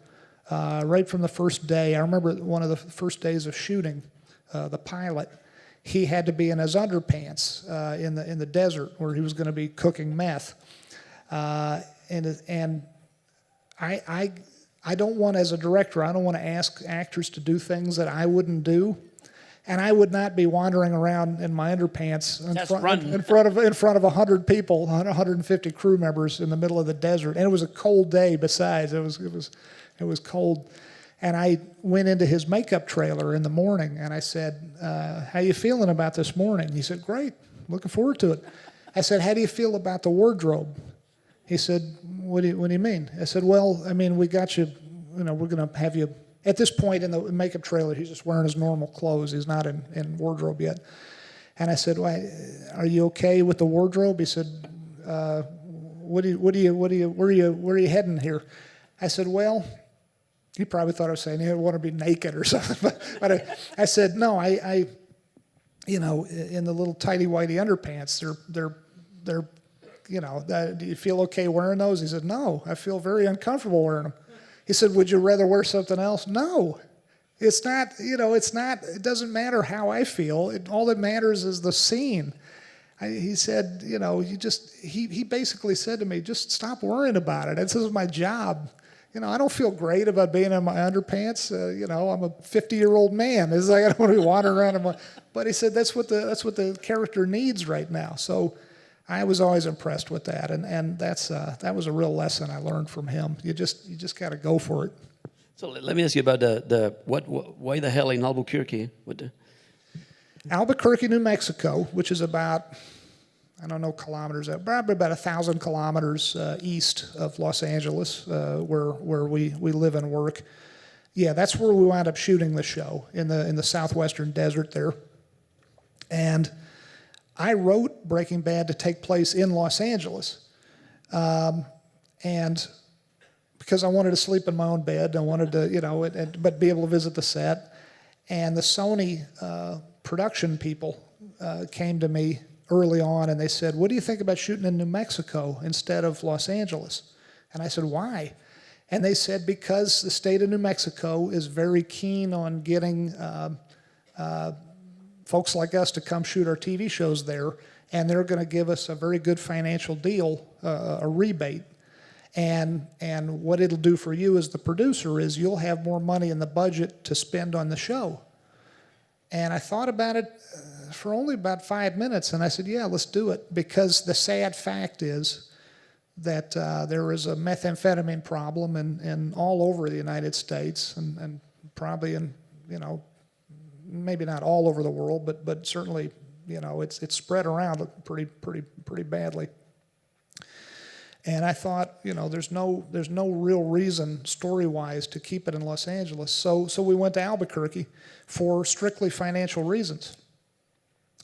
B: Right from the first day, I remember one of the first days of shooting, the pilot, he had to be in his underpants in the desert where he was going to be cooking meth. And I don't want, as a director, I don't want to ask actors to do things that I wouldn't do. And I would not be wandering around in my underpants in front of 100 people, 150 crew members in the middle of the desert. And it was a cold day besides. It was cold. And I went into his makeup trailer in the morning and I said, how you feeling about this morning? He said, great, looking forward to it. I said, how do you feel about the wardrobe? He said, what do you mean? I said, well, I mean, we got you, we're going to have you, at this point in the makeup trailer, he's just wearing his normal clothes. He's not in wardrobe yet. And I said, well, are you okay with the wardrobe? He said, where are you heading here? I said, well, he probably thought I was saying he want to be naked or something. But I said, no, I in the little tighty-whitey underpants, they're do you feel okay wearing those? He said, no, I feel very uncomfortable wearing them. He said, would you rather wear something else? No. It's not, it doesn't matter how I feel. All that matters is the scene. He said, he basically said to me, just stop worrying about it. This is my job. I don't feel great about being in my underpants. I'm a 50-year-old man. It's like I don't want to be wandering around but he said that's what the character needs right now. So I was always impressed with that, and that was a real lesson I learned from him. You just got to go for it.
A: So let me ask you about why the hell in Albuquerque?
B: Albuquerque, New Mexico, which is about, I don't know kilometers, probably about 1,000 kilometers east of Los Angeles, where we live and work. Yeah, that's where we wound up shooting the show, in the southwestern desert there. And I wrote Breaking Bad to take place in Los Angeles, and because I wanted to sleep in my own bed, I wanted to, but be able to visit the set. And the Sony production people came to me early on, and they said, what do you think about shooting in New Mexico instead of Los Angeles? And I said, why? And they said, because the state of New Mexico is very keen on getting folks like us to come shoot our TV shows there, and they're going to give us a very good financial deal, a rebate. And what it'll do for you as the producer is you'll have more money in the budget to spend on the show. And I thought about it for only about 5 minutes, and I said, yeah, let's do it, because the sad fact is that there is a methamphetamine problem in all over the United States, and probably in, maybe not all over the world, but certainly, it's spread around pretty badly. And I thought, there's no real reason story-wise to keep it in Los Angeles. So we went to Albuquerque for strictly financial reasons.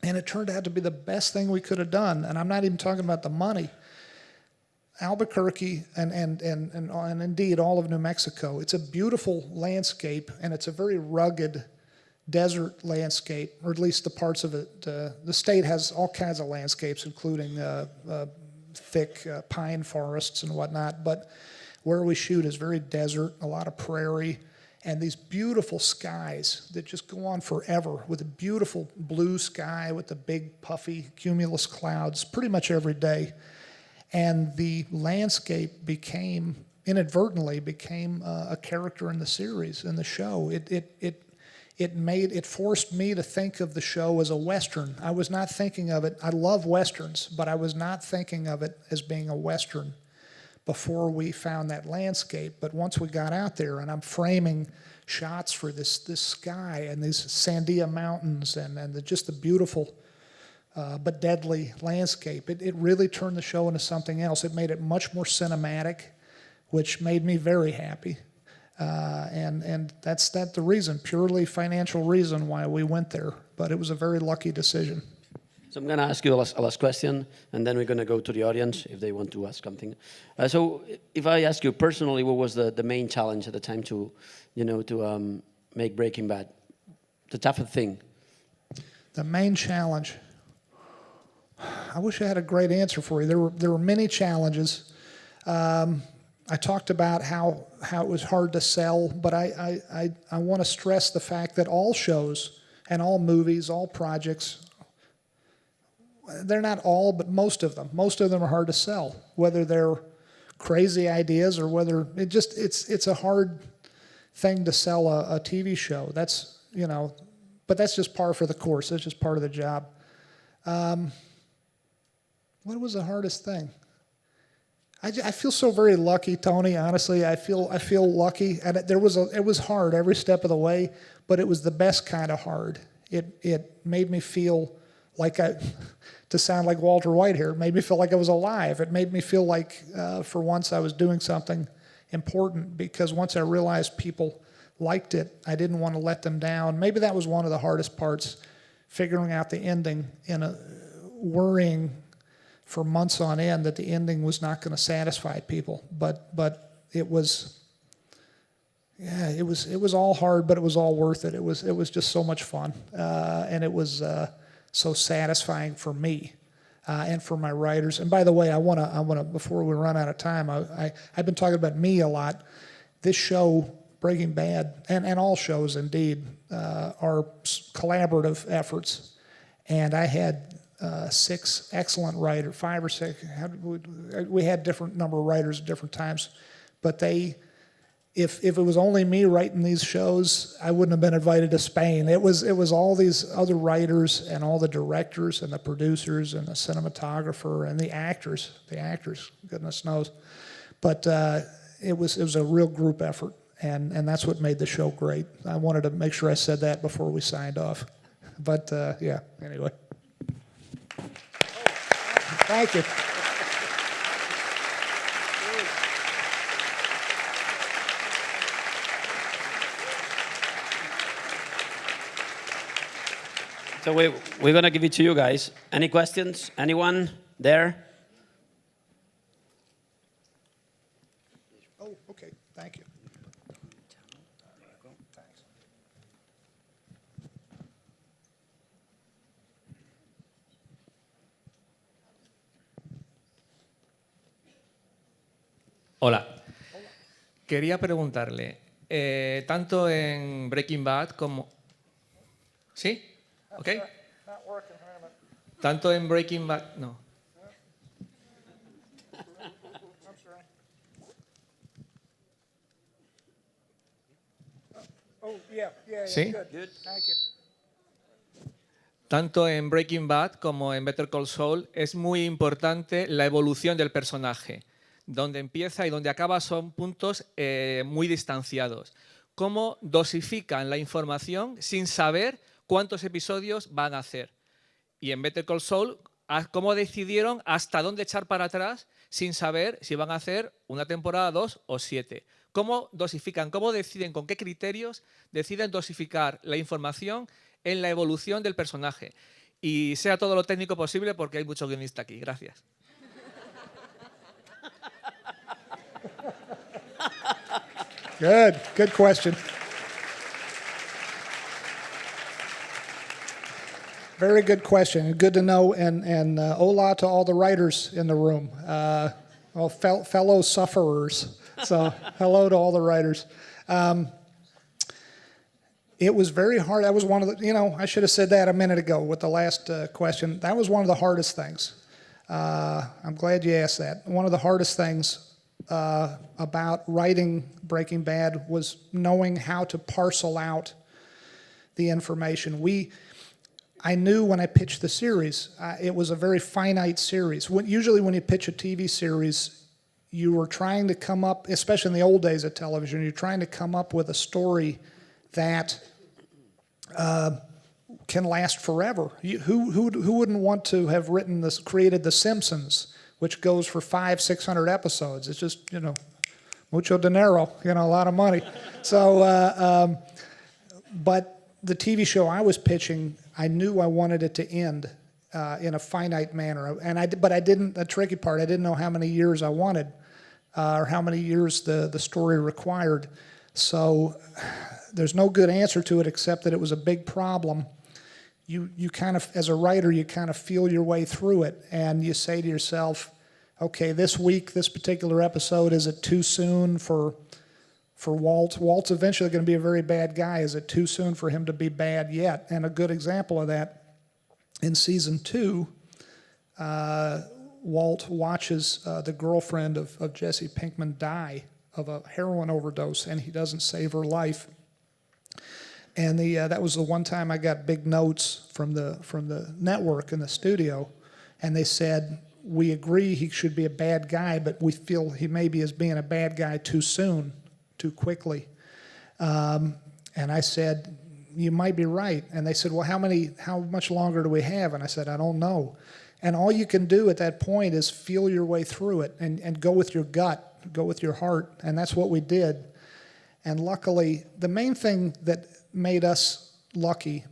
B: And it turned out to be the best thing we could have done. And I'm not even talking about the money. Albuquerque and indeed all of New Mexico, it's a beautiful landscape, and it's a very rugged desert landscape, or at least the parts of it. The state has all kinds of landscapes, including thick pine forests and whatnot, but where we shoot is very desert, a lot of prairie, and these beautiful skies that just go on forever, with a beautiful blue sky with the big puffy cumulus clouds pretty much every day. And the landscape inadvertently became a character in the series, in the show. It forced me to think of the show as a Western. I was not thinking of it, I love Westerns, but I was not thinking of it as being a Western before we found that landscape. But once we got out there, and I'm framing shots for this sky and these Sandia Mountains and just the beautiful but deadly landscape, it really turned the show into something else. It made it much more cinematic, which made me very happy. And that's the reason, purely financial reason why we went there. But it was a very lucky decision.
A: So I'm going to ask you a last question, and then we're going to go to the audience if they want to ask something. So if I ask you personally, what was the main challenge at the time to make Breaking Bad? The toughest thing?
B: The main challenge. I wish I had a great answer for you. There were many challenges. I talked about how it was hard to sell, but I want to stress the fact that all shows and all movies, all projects, they're not all, but most of them are hard to sell, whether they're crazy ideas or whether it's a hard thing to sell a TV show. That's, but that's just par for the course. That's just part of the job. What was the hardest thing? I feel so very lucky, Tony. Honestly, I feel lucky, and it was hard every step of the way, but it was the best kind of hard. It made me feel like to sound like Walter White here, it made me feel like I was alive. It made me feel like for once I was doing something important, because once I realized people liked it, I didn't want to let them down. Maybe that was one of the hardest parts, figuring out the ending worrying for months on end that the ending was not going to satisfy people. But it was, it was all hard, but it was all worth it. It was just so much fun, and it was so satisfying for me and for my writers. And by the way, I wanna before we run out of time, I've been talking about me a lot. This show, Breaking Bad, and all shows indeed, are collaborative efforts, and I had 6 excellent writers, 5 or 6. We had different number of writers at different times, but if it was only me writing these shows, I wouldn't have been invited to Spain. It was all these other writers and all the directors and the producers and the cinematographer and the actors, goodness knows. But it was a real group effort, and that's what made the show great. I wanted to make sure I said that before we signed off. But yeah, anyway. Thank you.
A: So we're going to give it to you guys. Any questions? Anyone there?
B: Oh, okay. Thank you. Thanks.
C: Hola. Quería preguntarle, tanto en Breaking Bad como... ¿Sí? ¿Ok? Tanto en Breaking Bad... No.
B: Oh, yeah,
C: ¿Sí?
B: good. Thank you.
C: Tanto en Breaking Bad como en Better Call Saul es muy importante la evolución del personaje. Donde empieza y donde acaba son puntos muy distanciados. ¿Cómo dosifican la información sin saber cuántos episodios van a hacer? Y en Better Call Saul, ¿cómo decidieron hasta dónde echar para atrás sin saber si van a hacer una temporada, 2 o 7? ¿Cómo dosifican? ¿Cómo deciden, con qué criterios deciden dosificar la información en la evolución del personaje? Y sea todo lo técnico posible porque hay mucho guionista aquí. Gracias.
B: Good question. Very good question. Good to know. And hola to all the writers in the room, all fellow sufferers. So hello to all the writers. It was very hard. That was one of the, I should have said that a minute ago with the last question. That was one of the hardest things. I'm glad you asked that. One of the hardest things about writing Breaking Bad was knowing how to parcel out the information. I knew when I pitched the series, it was a very finite series. Usually when you pitch a TV series, you were trying to come up, especially in the old days of television, you're trying to come up with a story that can last forever. Who wouldn't want to have created The Simpsons, which goes for 500-600 episodes? It's just, mucho dinero, a lot of money. So, but the TV show I was pitching, I knew I wanted it to end in a finite manner. But I didn't. The tricky part, I didn't know how many years I wanted, or how many years the story required. So there's no good answer to it except that it was a big problem. You kind of, as a writer, you kind of feel your way through it, and you say to yourself, okay, this week, this particular episode, is it too soon for Walt? Walt's eventually going to be a very bad guy. Is it too soon for him to be bad yet? And a good example of that, in season 2, Walt watches the girlfriend of Jesse Pinkman die of a heroin overdose, and he doesn't save her life. And that was the one time I got big notes from the network in the studio, and they said, we agree he should be a bad guy, but we feel he maybe is being a bad guy too soon, too quickly. And I said, you might be right. And they said, well, how much longer do we have? And I said, I don't know. And all you can do at that point is feel your way through it and go with your gut, go with your heart. And that's what we did. And luckily, the main thing that made us lucky,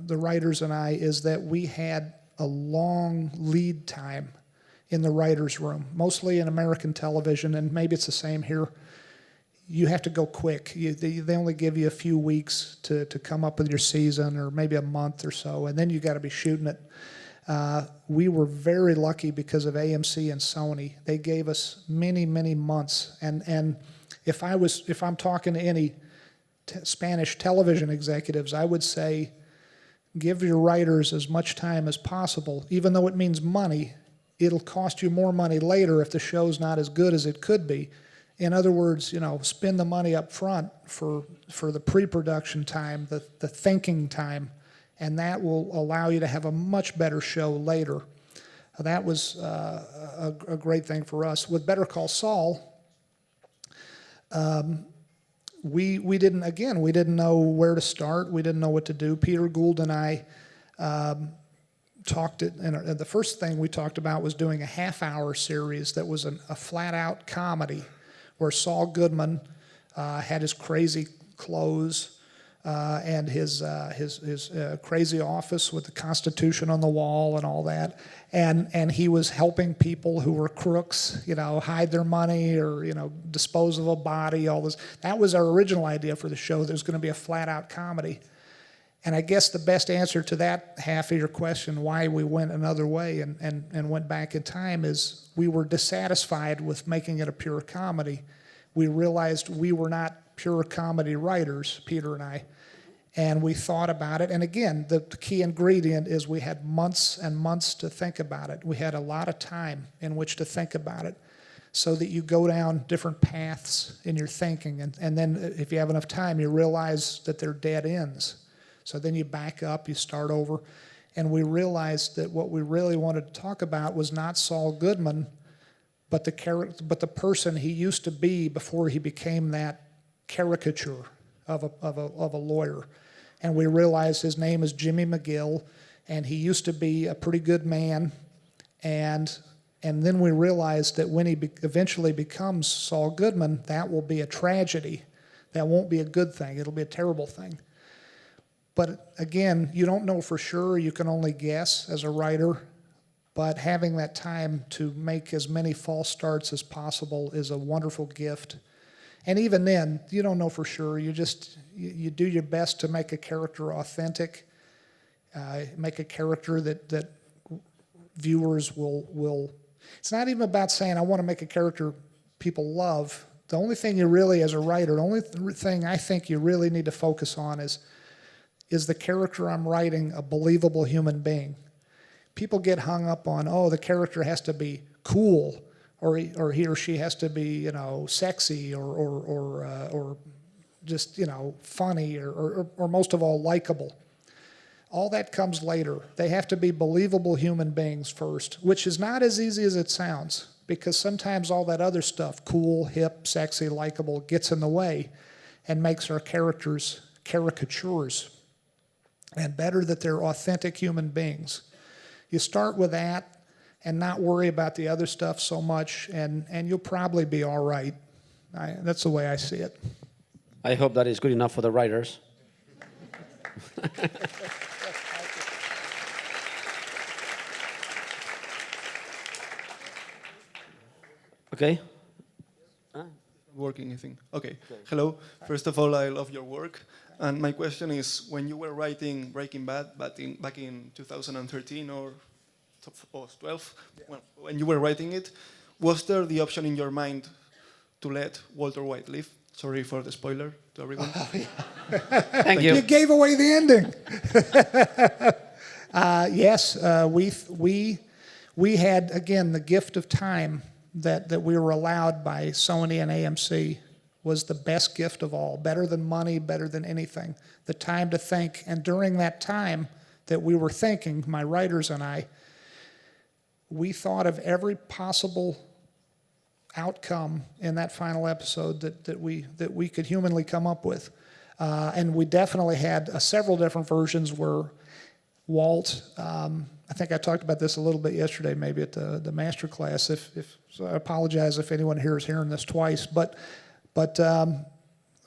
B: the writers and I, is that we had a long lead time in the writer's room, mostly in American television, and maybe it's the same here. You have to go quick. They only give you a few weeks to come up with your season, or maybe a month or so, and then you got to be shooting it. We were very lucky because of AMC and Sony. They gave us many, many months, and if I'm talking to any Spanish television executives, I would say give your writers as much time as possible. Even though it means money, it'll cost you more money later if the show's not as good as it could be. In other words, spend the money up front for the pre-production time, the thinking time, and that will allow you to have a much better show later. That was a great thing for us. With Better Call Saul, we didn't know where to start. We didn't know what to do. Peter Gould and I talked, and the first thing we talked about was doing a half-hour series that was a flat-out comedy where Saul Goodman had his crazy clothes and his crazy office with the Constitution on the wall and all that, and he was helping people who were crooks, hide their money or dispose of a body. All this. That was our original idea for the show. There was going to be a flat-out comedy. And I guess the best answer to that half of your question, why we went another way and went back in time, is we were dissatisfied with making it a pure comedy. We realized we were not pure comedy writers, Peter and I, and we thought about it. And again, the key ingredient is we had months and months to think about it. We had a lot of time in which to think about it, so that you go down different paths in your thinking. And then if you have enough time, you realize that they're dead ends. So then you back up, you start over, and we realized that what we really wanted to talk about was not Saul Goodman, but the person he used to be before he became that caricature of a lawyer. And we realized his name is Jimmy McGill, and he used to be a pretty good man, and then we realized that when he eventually becomes Saul Goodman, that will be a tragedy. That won't be a good thing. It'll be a terrible thing. But again, you don't know for sure. You can only guess as a writer. But having that time to make as many false starts as possible is a wonderful gift. And even then, you don't know for sure. You do your best to make a character authentic, make a character that viewers will. It's not even about saying, I want to make a character people love. The only thing you really, as a writer, the only thing I think you really need to focus on is the character I'm writing a believable human being? People get hung up on, the character has to be cool, or he or she has to be, sexy, or just, funny, or most of all, likable. All that comes later. They have to be believable human beings first, which is not as easy as it sounds, because sometimes all that other stuff, cool, hip, sexy, likable, gets in the way and makes our characters caricatures. And better that they're authentic human beings. You start with that and not worry about the other stuff so much, and you'll probably be all right. That's the way I see it.
A: I hope that is good enough for the writers. Okay.
D: Working, I think. Okay. Hello. First of all, I love your work. And my question is, when you were writing Breaking Bad back in 2013 or 12, when you were writing it, was there the option in your mind to let Walter White live? Sorry for the spoiler to everyone.
A: Thank you.
B: You gave away the ending. Yes, we had, again, the gift of time that we were allowed by Sony and AMC was the best gift of all, better than money, better than anything. The time to think. And during that time that we were thinking, my writers and I, we thought of every possible outcome in that final episode that we could humanly come up with. And we definitely had several different versions where Walt, I think I talked about this a little bit yesterday, maybe at the master class. So I apologize if anyone here is hearing this twice, but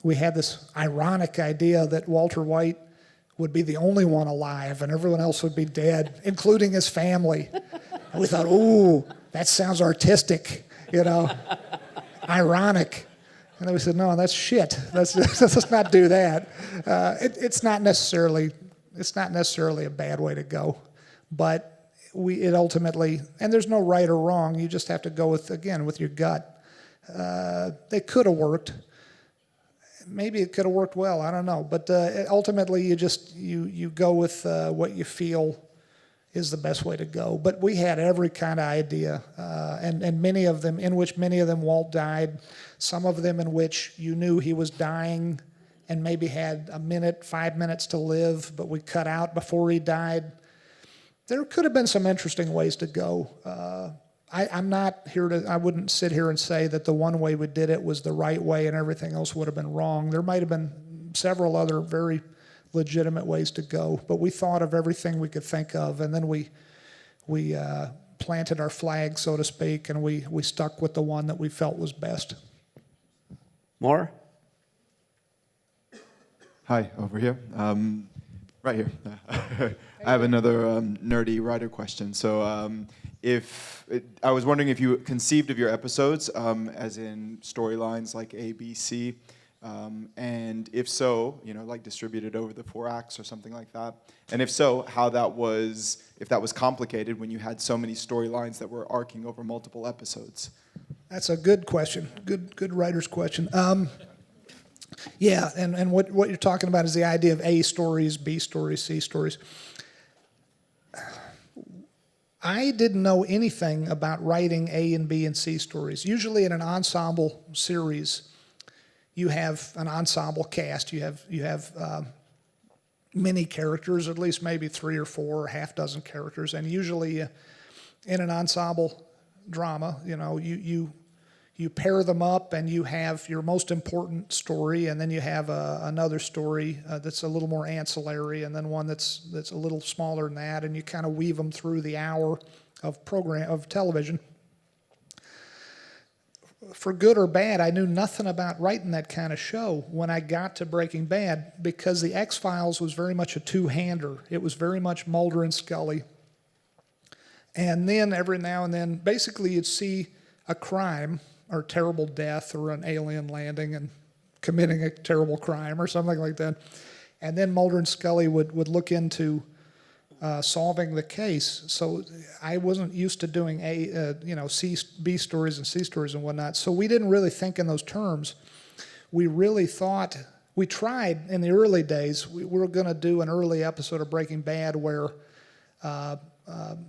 B: we had this ironic idea that Walter White would be the only one alive and everyone else would be dead, including his family. And we thought, ooh, that sounds artistic, ironic. And then we said, no, that's shit. Let's not do that. It's not necessarily a bad way to go, but it ultimately, and there's no right or wrong. You just have to go with your gut. They could have worked. Maybe it could have worked well. I don't know. But ultimately, you go with what you feel is the best way to go. But we had every kind of idea, and many of them Walt died. Some of them in which you knew he was dying, and maybe had 5 minutes to live, but we cut out before he died. There could have been some interesting ways to go. I wouldn't sit here and say that the one way we did it was the right way and everything else would have been wrong. There might have been several other very legitimate ways to go, but we thought of everything we could think of, and then we planted our flag, so to speak, and we stuck with the one that we felt was best.
A: More?
E: Hi, over here. Right here. I have another nerdy writer question. So I was wondering if you conceived of your episodes as in storylines like A, B, C, and if so, like distributed over the 4 acts or something like that. And if so, if that was complicated when you had so many storylines that were arcing over multiple episodes.
B: That's a good question. Good writer's question. Yeah, and what you're talking about is the idea of A stories, B stories, C stories. I didn't know anything about writing A and B and C stories. Usually in an ensemble series, you have an ensemble cast. You have many characters, at least maybe 3 or 4 or half dozen characters. And usually in an ensemble drama, you pair them up and you have your most important story, and then you have another story that's a little more ancillary, and then one that's a little smaller than that, and you kind of weave them through the hour of television. For good or bad, I knew nothing about writing that kind of show when I got to Breaking Bad, because the X-Files was very much a two-hander. It was very much Mulder and Scully. And then every now and then, basically you'd see a crime or terrible death or an alien landing and committing a terrible crime or something like that. And then Mulder and Scully would look into solving the case. So I wasn't used to doing B stories and C stories and whatnot. So we didn't really think in those terms. We tried in the early days, we were going to do an early episode of Breaking Bad where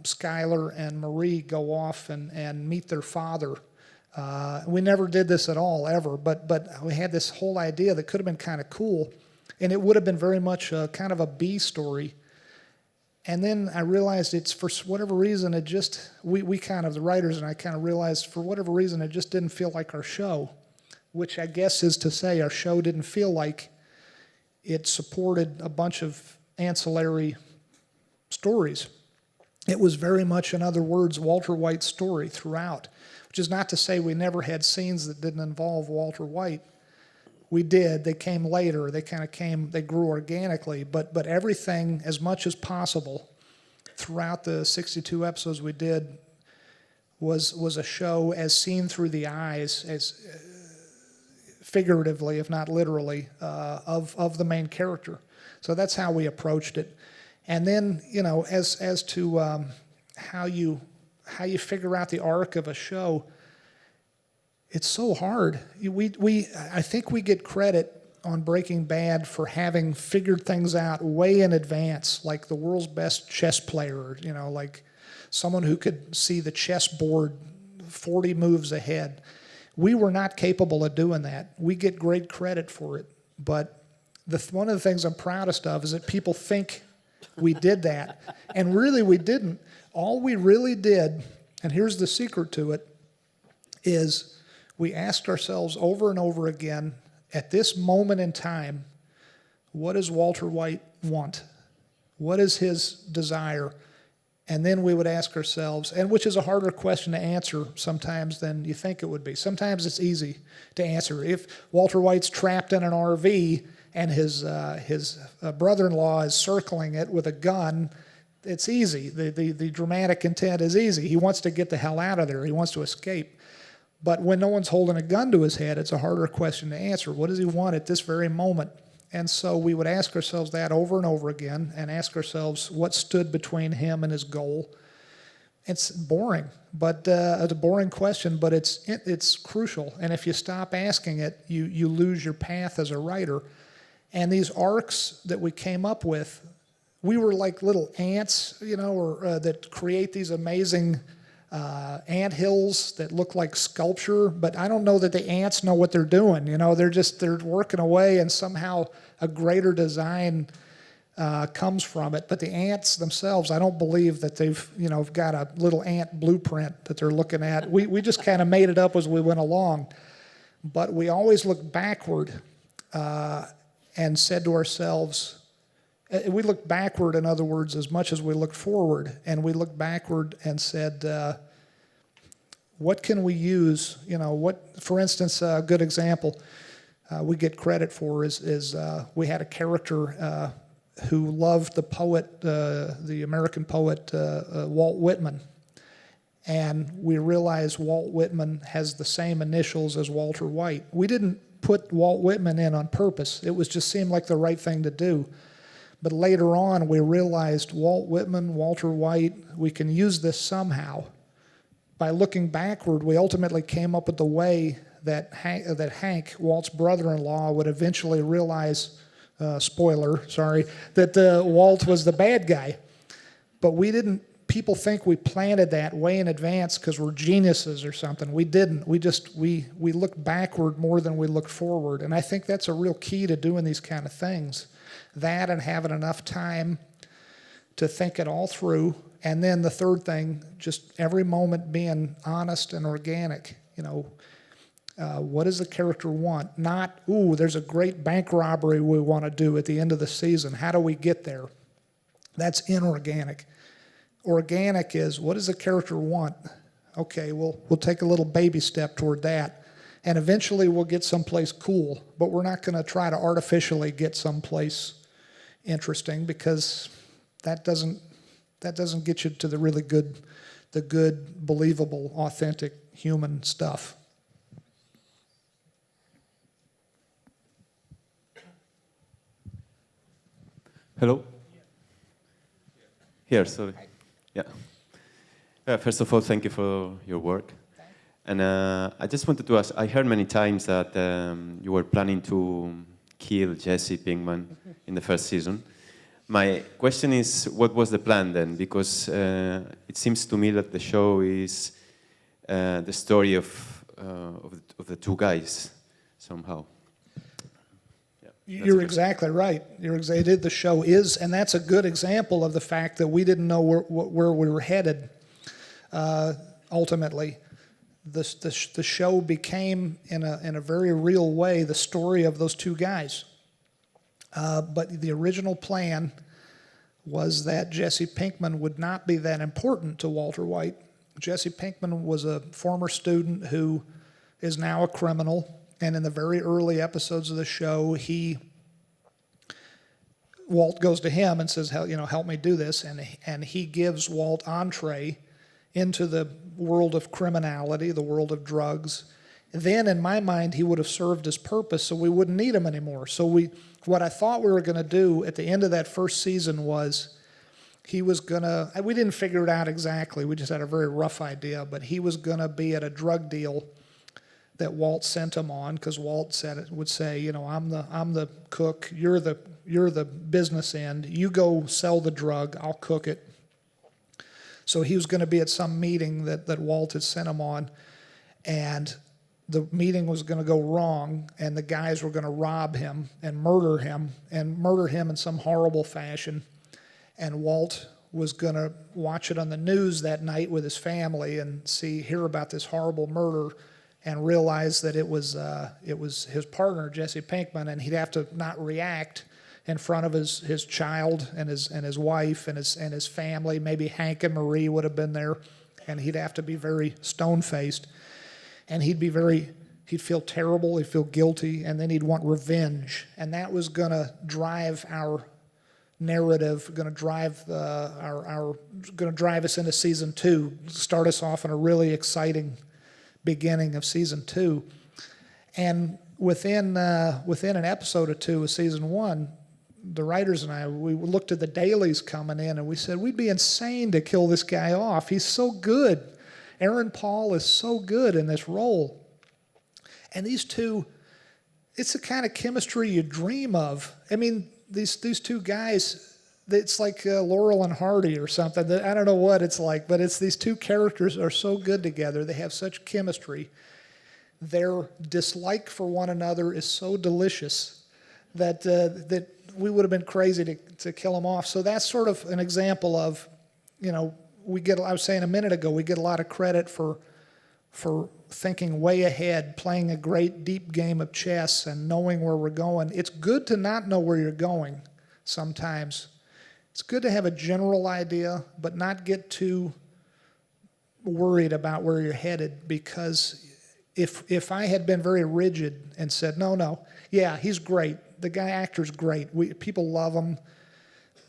B: Skyler and Marie go off and meet their father. We never did this at all, ever, but we had this whole idea that could have been kind of cool, and it would have been very much kind of a B story. And then I realized it's, for whatever reason, it just, we kind of, the writers and I kind of realized, for whatever reason, it just didn't feel like our show, which I guess is to say our show didn't feel like it supported a bunch of ancillary stories. It was very much, in other words, Walter White's story throughout. Which is not to say we never had scenes that didn't involve Walter White. We did. They came later. They grew organically. But everything, as much as possible, throughout the 62 episodes we did, was a show as seen through the eyes, as figuratively, if not literally, of the main character. So that's how we approached it. And then, as to how you figure out the arc of a show, it's so hard. I think we get credit on Breaking Bad for having figured things out way in advance, like the world's best chess player, like someone who could see the chessboard 40 moves ahead. We were not capable of doing that. We get great credit for it. But one of the things I'm proudest of is that people think we did that. And really we didn't. All we really did, and here's the secret to it, is we asked ourselves over and over again, at this moment in time, what does Walter White want? What is his desire? And then we would ask ourselves, and which is a harder question to answer sometimes than you think it would be. Sometimes it's easy to answer. If Walter White's trapped in an RV and his brother-in-law is circling it with a gun, it's easy. The dramatic intent is easy. He wants to get the hell out of there. He wants to escape. But when no one's holding a gun to his head, it's a harder question to answer. What does he want at this very moment? And so we would ask ourselves that over and over again and ask ourselves what stood between him and his goal. It's boring, but it's a boring question, but it's crucial. And if you stop asking it, you lose your path as a writer. And these arcs that we came up with, we were like little ants, that create these amazing ant hills that look like sculpture, but I don't know that the ants know what they're doing. They're working away, and somehow a greater design comes from it. But the ants themselves, I don't believe that they've got a little ant blueprint that they're looking at. We just kind of made it up as we went along. But we always looked backward and said to ourselves, we looked backward, in other words, as much as we looked forward. And we looked backward and said, what can we use? For instance, a good example we get credit for is we had a character who loved the poet, the American poet Walt Whitman. And we realized Walt Whitman has the same initials as Walter White. We didn't put Walt Whitman in on purpose. It just seemed like the right thing to do. But later on, we realized Walt Whitman, Walter White, we can use this somehow. By looking backward, we ultimately came up with the way that Hank, Walt's brother-in-law, would eventually realize, spoiler, sorry, that Walt was the bad guy. But we didn't, people think we planted that way in advance because we're geniuses or something. We didn't. We looked backward more than we looked forward. And I think that's a real key to doing these kind of things. That and having enough time to think it all through. And then the third thing, just every moment being honest and organic. What does the character want? Not, there's a great bank robbery we want to do at the end of the season. How do we get there? That's inorganic. Organic is, what does the character want? Okay, we'll take a little baby step toward that. And eventually we'll get someplace cool, but we're not going to try to artificially get someplace interesting because that doesn't get you to the really good, believable, authentic human stuff.
F: Hello? Here, sorry. Yeah. First of all, thank you for your work. And I just wanted to ask, I heard many times that you were planning to kill Jesse Pinkman in the first season. My question is, what was the plan then? Because it seems to me that the show is the story of the two guys, somehow.
B: You're exactly right. The show is, and that's a good example of the fact that we didn't know where we were headed. Ultimately, the show became, in a very real way, the story of those two guys. But the original plan was that Jesse Pinkman would not be that important to Walter White. Jesse Pinkman was a former student who is now a criminal. And in the very early episodes of the show, Walt goes to him and says, help me do this. And he gives Walt entree into the world of criminality, the world of drugs. Then, in my mind, he would have served his purpose, so we wouldn't need him anymore. So what I thought we were going to do at the end of that first season was he was going to, we didn't figure it out exactly, we just had a very rough idea, but he was going to be at a drug deal that Walt sent him on, because Walt would say, you know, I'm the cook, you're the business end, you go sell the drug, I'll cook it. So he was going to be at some meeting that Walt had sent him on, and the meeting was going to go wrong, and the guys were going to rob him and murder him in some horrible fashion. And Walt was going to watch it on the news that night with his family and hear about this horrible murder, and realize that it was his partner, Jesse Pinkman, and he'd have to not react in front of his child and his wife and his family. Maybe Hank and Marie would have been there, and he'd have to be very stone-faced. And he'd feel terrible, he'd feel guilty, and then he'd want revenge. And that was going to drive our narrative, going to drive us into season 2, start us off in a really exciting beginning of season 2. And within an episode or 2 of season 1, the writers and I, we looked at the dailies coming in, and we said, we'd be insane to kill this guy off. He's so good. Aaron Paul is so good in this role. And these two, it's the kind of chemistry you dream of. I mean, these two guys, it's like Laurel and Hardy or something. I don't know what it's like, but it's these two characters are so good together. They have such chemistry. Their dislike for one another is so delicious that we would have been crazy to kill them off. So that's sort of an example of, you know, I was saying a minute ago, we get a lot of credit for thinking way ahead, playing a great deep game of chess and knowing where we're going. It's good to not know where you're going sometimes. It's good to have a general idea, but not get too worried about where you're headed, because if I had been very rigid and said, no, yeah, he's great, the actor's great, people love him,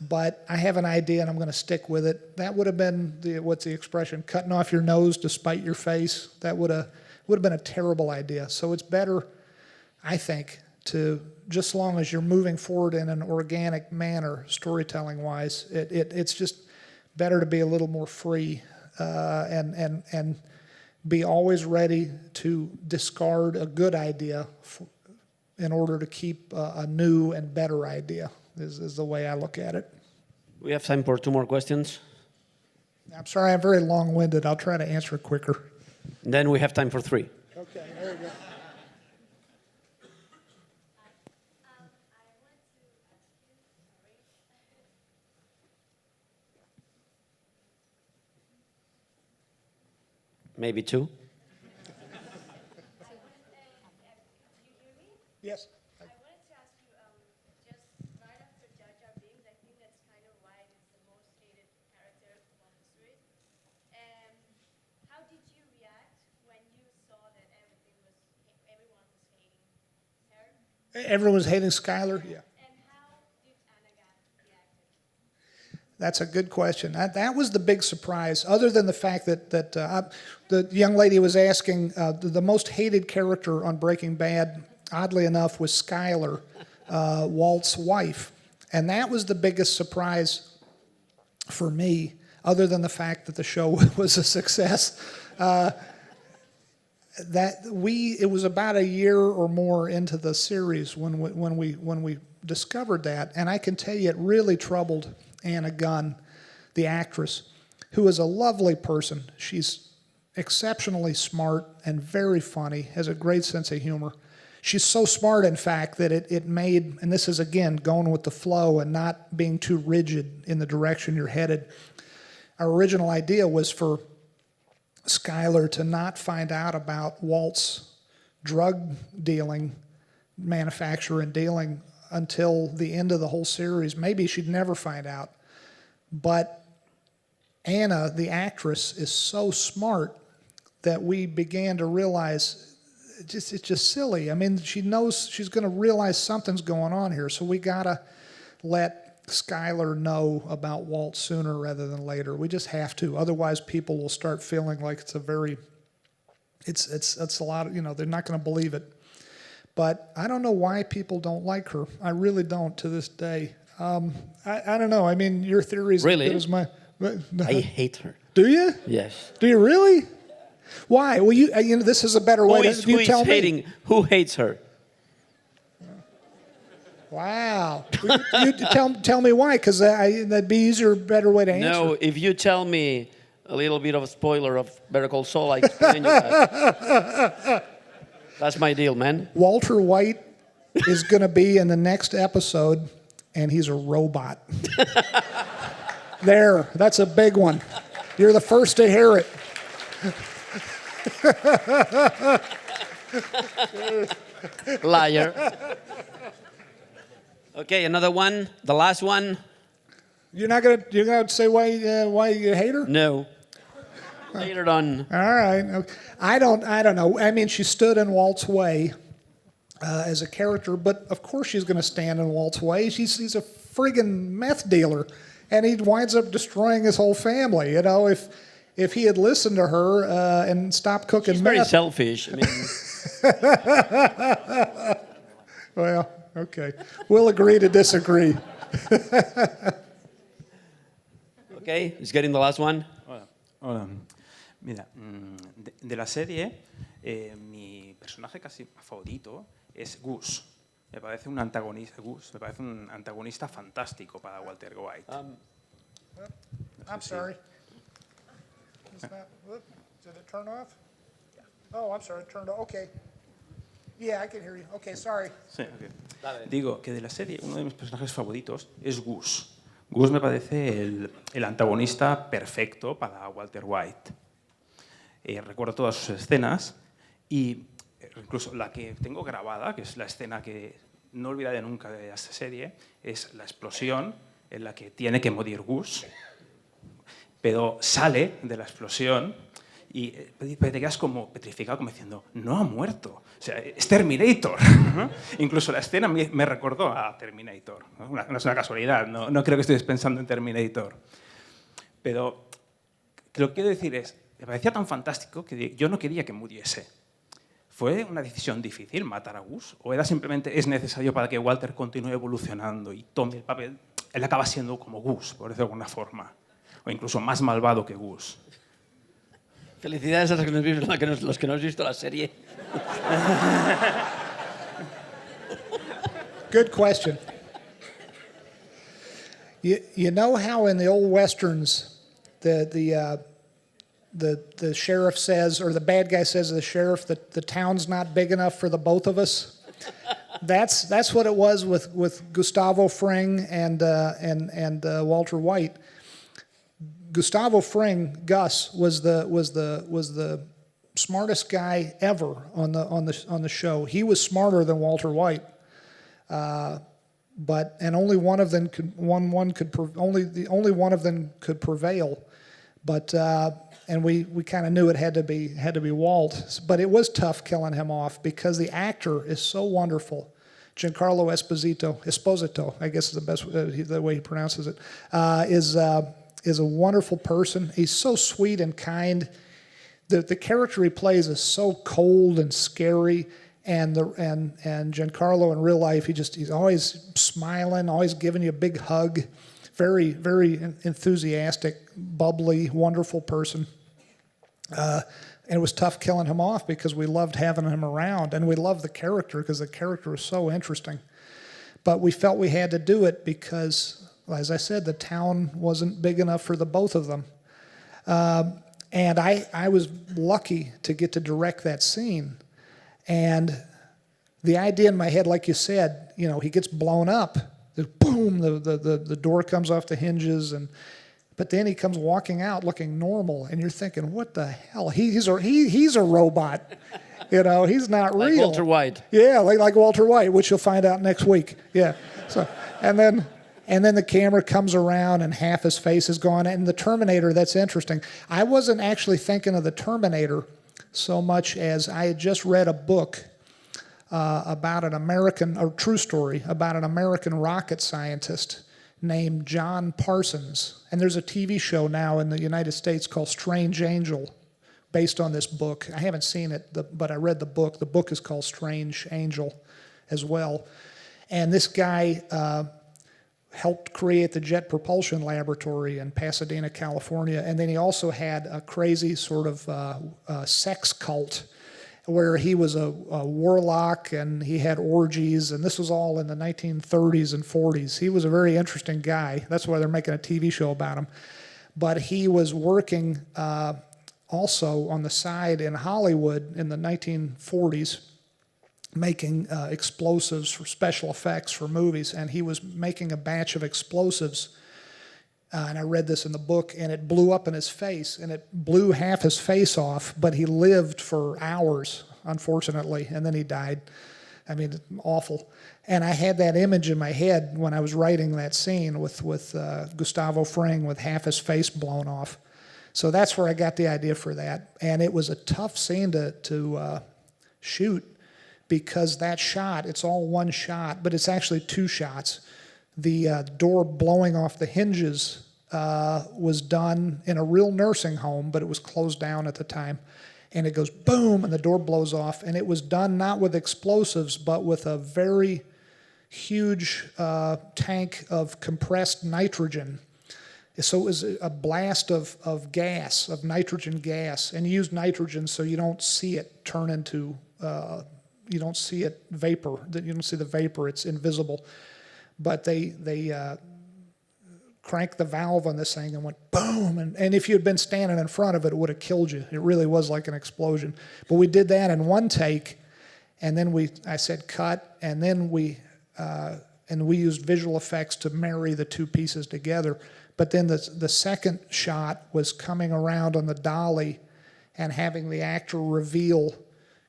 B: but I have an idea and I'm going to stick with it, that would have been, what's the expression, cutting off your nose to spite your face. That would have been a terrible idea. So it's better, I think, to, just as long as you're moving forward in an organic manner, storytelling-wise, it's just better to be a little more free and be always ready to discard a good idea in order to keep a new and better idea. Is the way I look at it.
A: We have time for 2 more questions.
B: I'm sorry, I'm very long-winded. I'll try to answer it quicker.
A: Then we have time for 3.
B: Okay, there you go.
A: Maybe 2.
B: Yes.
G: I wanted to ask you, just right after Jar Jar Binks, I think that's kind of why it's the most hated character of all history. How did you react when you saw that everyone was hating her?
B: Everyone was hating Skylar? Yeah.
G: And how did Anaga react?
B: That's a good question. That was the big surprise, other than the fact that the young lady was asking, the most hated character on Breaking Bad, oddly enough, was Skylar, Walt's wife. And that was the biggest surprise for me, other than the fact that the show was a success. It was about a year or more into the series when we discovered that, and I can tell you it really troubled Anna Gunn, the actress, who is a lovely person. She's exceptionally smart and very funny, has a great sense of humor. She's so smart, in fact, that it made, and this is again going with the flow and not being too rigid in the direction you're headed. Our original idea was for Skylar to not find out about Walt's drug dealing, manufacture and dealing until the end of the whole series. Maybe she'd never find out. But Anna, the actress, is so smart that we began to realize it's just silly. I mean, she knows she's going to realize something's going on here, so we got to let Skylar know about Walt sooner rather than later. We just have to. Otherwise, people will start feeling like it's a lot of, they're not going to believe it. But I don't know why people don't like her. I really don't to this day. I don't know. I mean, your theory is
A: Really?
B: as good as my.
A: I hate her.
B: Do you?
A: Yes.
B: Do you really? Why? Well, this is a better way to
A: Who is
B: tell me.
A: hating? Who hates her?
B: Wow. You tell me why, because that'd be easier, better way to answer.
A: No, if you tell me a little bit of a spoiler of Better Call Saul, I explain you that. That's my deal, man.
B: Walter White is going to be in the next episode, and he's a robot. There, that's a big one. You're the first to hear it.
A: Liar. Okay, another one. The last one.
B: You're gonna say why you hate her?
A: No. Later on.
B: All right. Okay. I don't know. I mean, she stood in Walt's way as a character, but of course she's going to stand in Walt's way. He's a friggin' meth dealer, and he winds up destroying his whole family. If he had listened to her and stopped cooking
A: She's
B: meth.
A: very selfish. I mean,
B: Well, okay. We'll agree to disagree.
A: okay, he's getting the last one.
H: Hola. Mira, de la serie, mi personaje casi favorito es Gus. Me parece un antagonista fantástico para Walter White.
B: I'm sorry. Did it turn off? Oh, I'm sorry, it turned off. Okay. Yeah, I can hear you. Okay, sorry.
H: Sí, okay. Digo que de la serie uno de mis personajes favoritos es Gus. Gus me parece el antagonista perfecto para Walter White. Recuerdo todas sus escenas y incluso la que tengo grabada, que es la escena que no olvidaré nunca de esta serie, es la explosión en la que tiene que morir Gus, pero sale de la explosión y te quedas como petrificado, como diciendo, no ha muerto. O sea, es Terminator. Incluso la escena me recordó a Terminator. No es una casualidad, no creo que estéis pensando en Terminator. Pero lo que quiero decir es, me parecía tan fantástico que yo no quería que muriese. ¿Fue una decisión difícil matar a Gus? ¿O era simplemente es necesario para que Walter continúe evolucionando y tome el papel? Él acaba siendo como Gus, por decirlo de alguna forma. O incluso más malvado que Gus.
A: Felicidades a los que no has visto la serie.
B: Good question. You know how in the old westerns, the sheriff says, or the bad guy says to the sheriff that the town's not big enough for the both of us? That's what it was with Gustavo Fring and Walter White. Gustavo Fring, Gus, was the smartest guy ever on the show. He was smarter than Walter White, but only one of them could prevail. But and we kind of knew it had to be Walt. But it was tough killing him off because the actor is so wonderful. Giancarlo Esposito, I guess is the best the way he pronounces it, is a wonderful person. He's so sweet and kind. The character he plays is so cold and scary, and Giancarlo in real life, he's always smiling, always giving you a big hug, very, very enthusiastic, bubbly, wonderful person. And it was tough killing him off because we loved having him around, and we loved the character because the character was so interesting. But we felt we had to do it because, as I said, the town wasn't big enough for the both of them. And I was lucky to get to direct that scene. And the idea in my head, like you said, he gets blown up. Boom, the door comes off the hinges, but then he comes walking out looking normal, and you're thinking, what the hell? He's a robot. He's not real.
A: Like Walter White.
B: Yeah, like Walter White, which you'll find out next week. Yeah. So, and then the camera comes around and half his face is gone. And the Terminator, that's interesting. I wasn't actually thinking of the Terminator so much as I had just read a book about a true story about an American rocket scientist named John Parsons. And there's a TV show now in the United States called Strange Angel, based on this book. I haven't seen it, but I read the book. The book is called Strange Angel as well. And this guy helped create the Jet Propulsion Laboratory in Pasadena, California. And then he also had a crazy sort of sex cult where he was a warlock and he had orgies, and this was all in the 1930s and 40s. He was a very interesting guy. That's why they're making a TV show about him. But he was working also on the side in Hollywood in the 1940s, making explosives for special effects for movies, and he was making a batch of explosives. And I read this in the book, and it blew up in his face, and it blew half his face off, but he lived for hours, unfortunately, and then he died. I mean, awful. And I had that image in my head when I was writing that scene with Gustavo Fring with half his face blown off. So that's where I got the idea for that. And it was a tough scene to shoot, because that shot, it's all one shot, but it's actually two shots. The door blowing off the hinges was done in a real nursing home, but it was closed down at the time. And it goes boom, and the door blows off. And it was done not with explosives, but with a very huge tank of compressed nitrogen. So it was a blast of gas, of nitrogen gas. And you use nitrogen so you don't see it turn into, you don't see it vapor. You don't see the vapor, it's invisible. But they cranked the valve on this thing and went boom. And if you had been standing in front of it, it would have killed you. It really was like an explosion. But we did that in one take, and then I said cut, and then we used visual effects to marry the two pieces together. But then the second shot was coming around on the dolly and having the actor reveal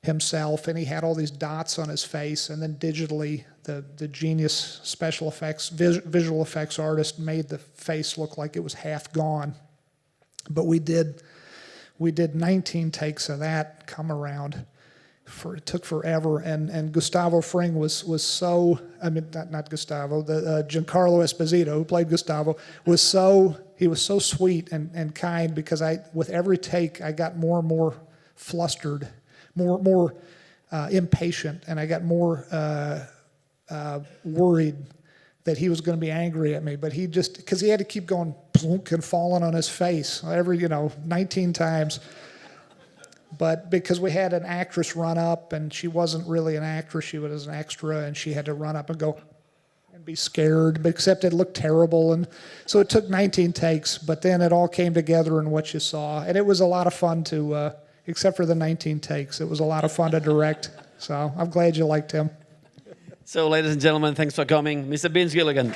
B: himself, and he had all these dots on his face, and then digitally the genius special effects, visual effects artist made the face look like it was half gone. But we did 19 takes of that come around. It took forever, and Gustavo Fring was so, I mean, not Gustavo, Giancarlo Esposito, who played Gustavo, was so sweet and kind, because with every take I got more and more flustered, more impatient, and I got more worried that he was going to be angry at me. But he just, because he had to keep going plunk and falling on his face every 19 times. But because we had an actress run up, and she wasn't really an actress, she was an extra, and she had to run up and go and be scared, but except it looked terrible. And so it took 19 takes, but then it all came together in what you saw. And it was a lot of fun to, except for the 19 takes, it was a lot of fun to direct. So I'm glad you liked him.
A: So, ladies and gentlemen, thanks for coming. Mr. Vince Gilligan.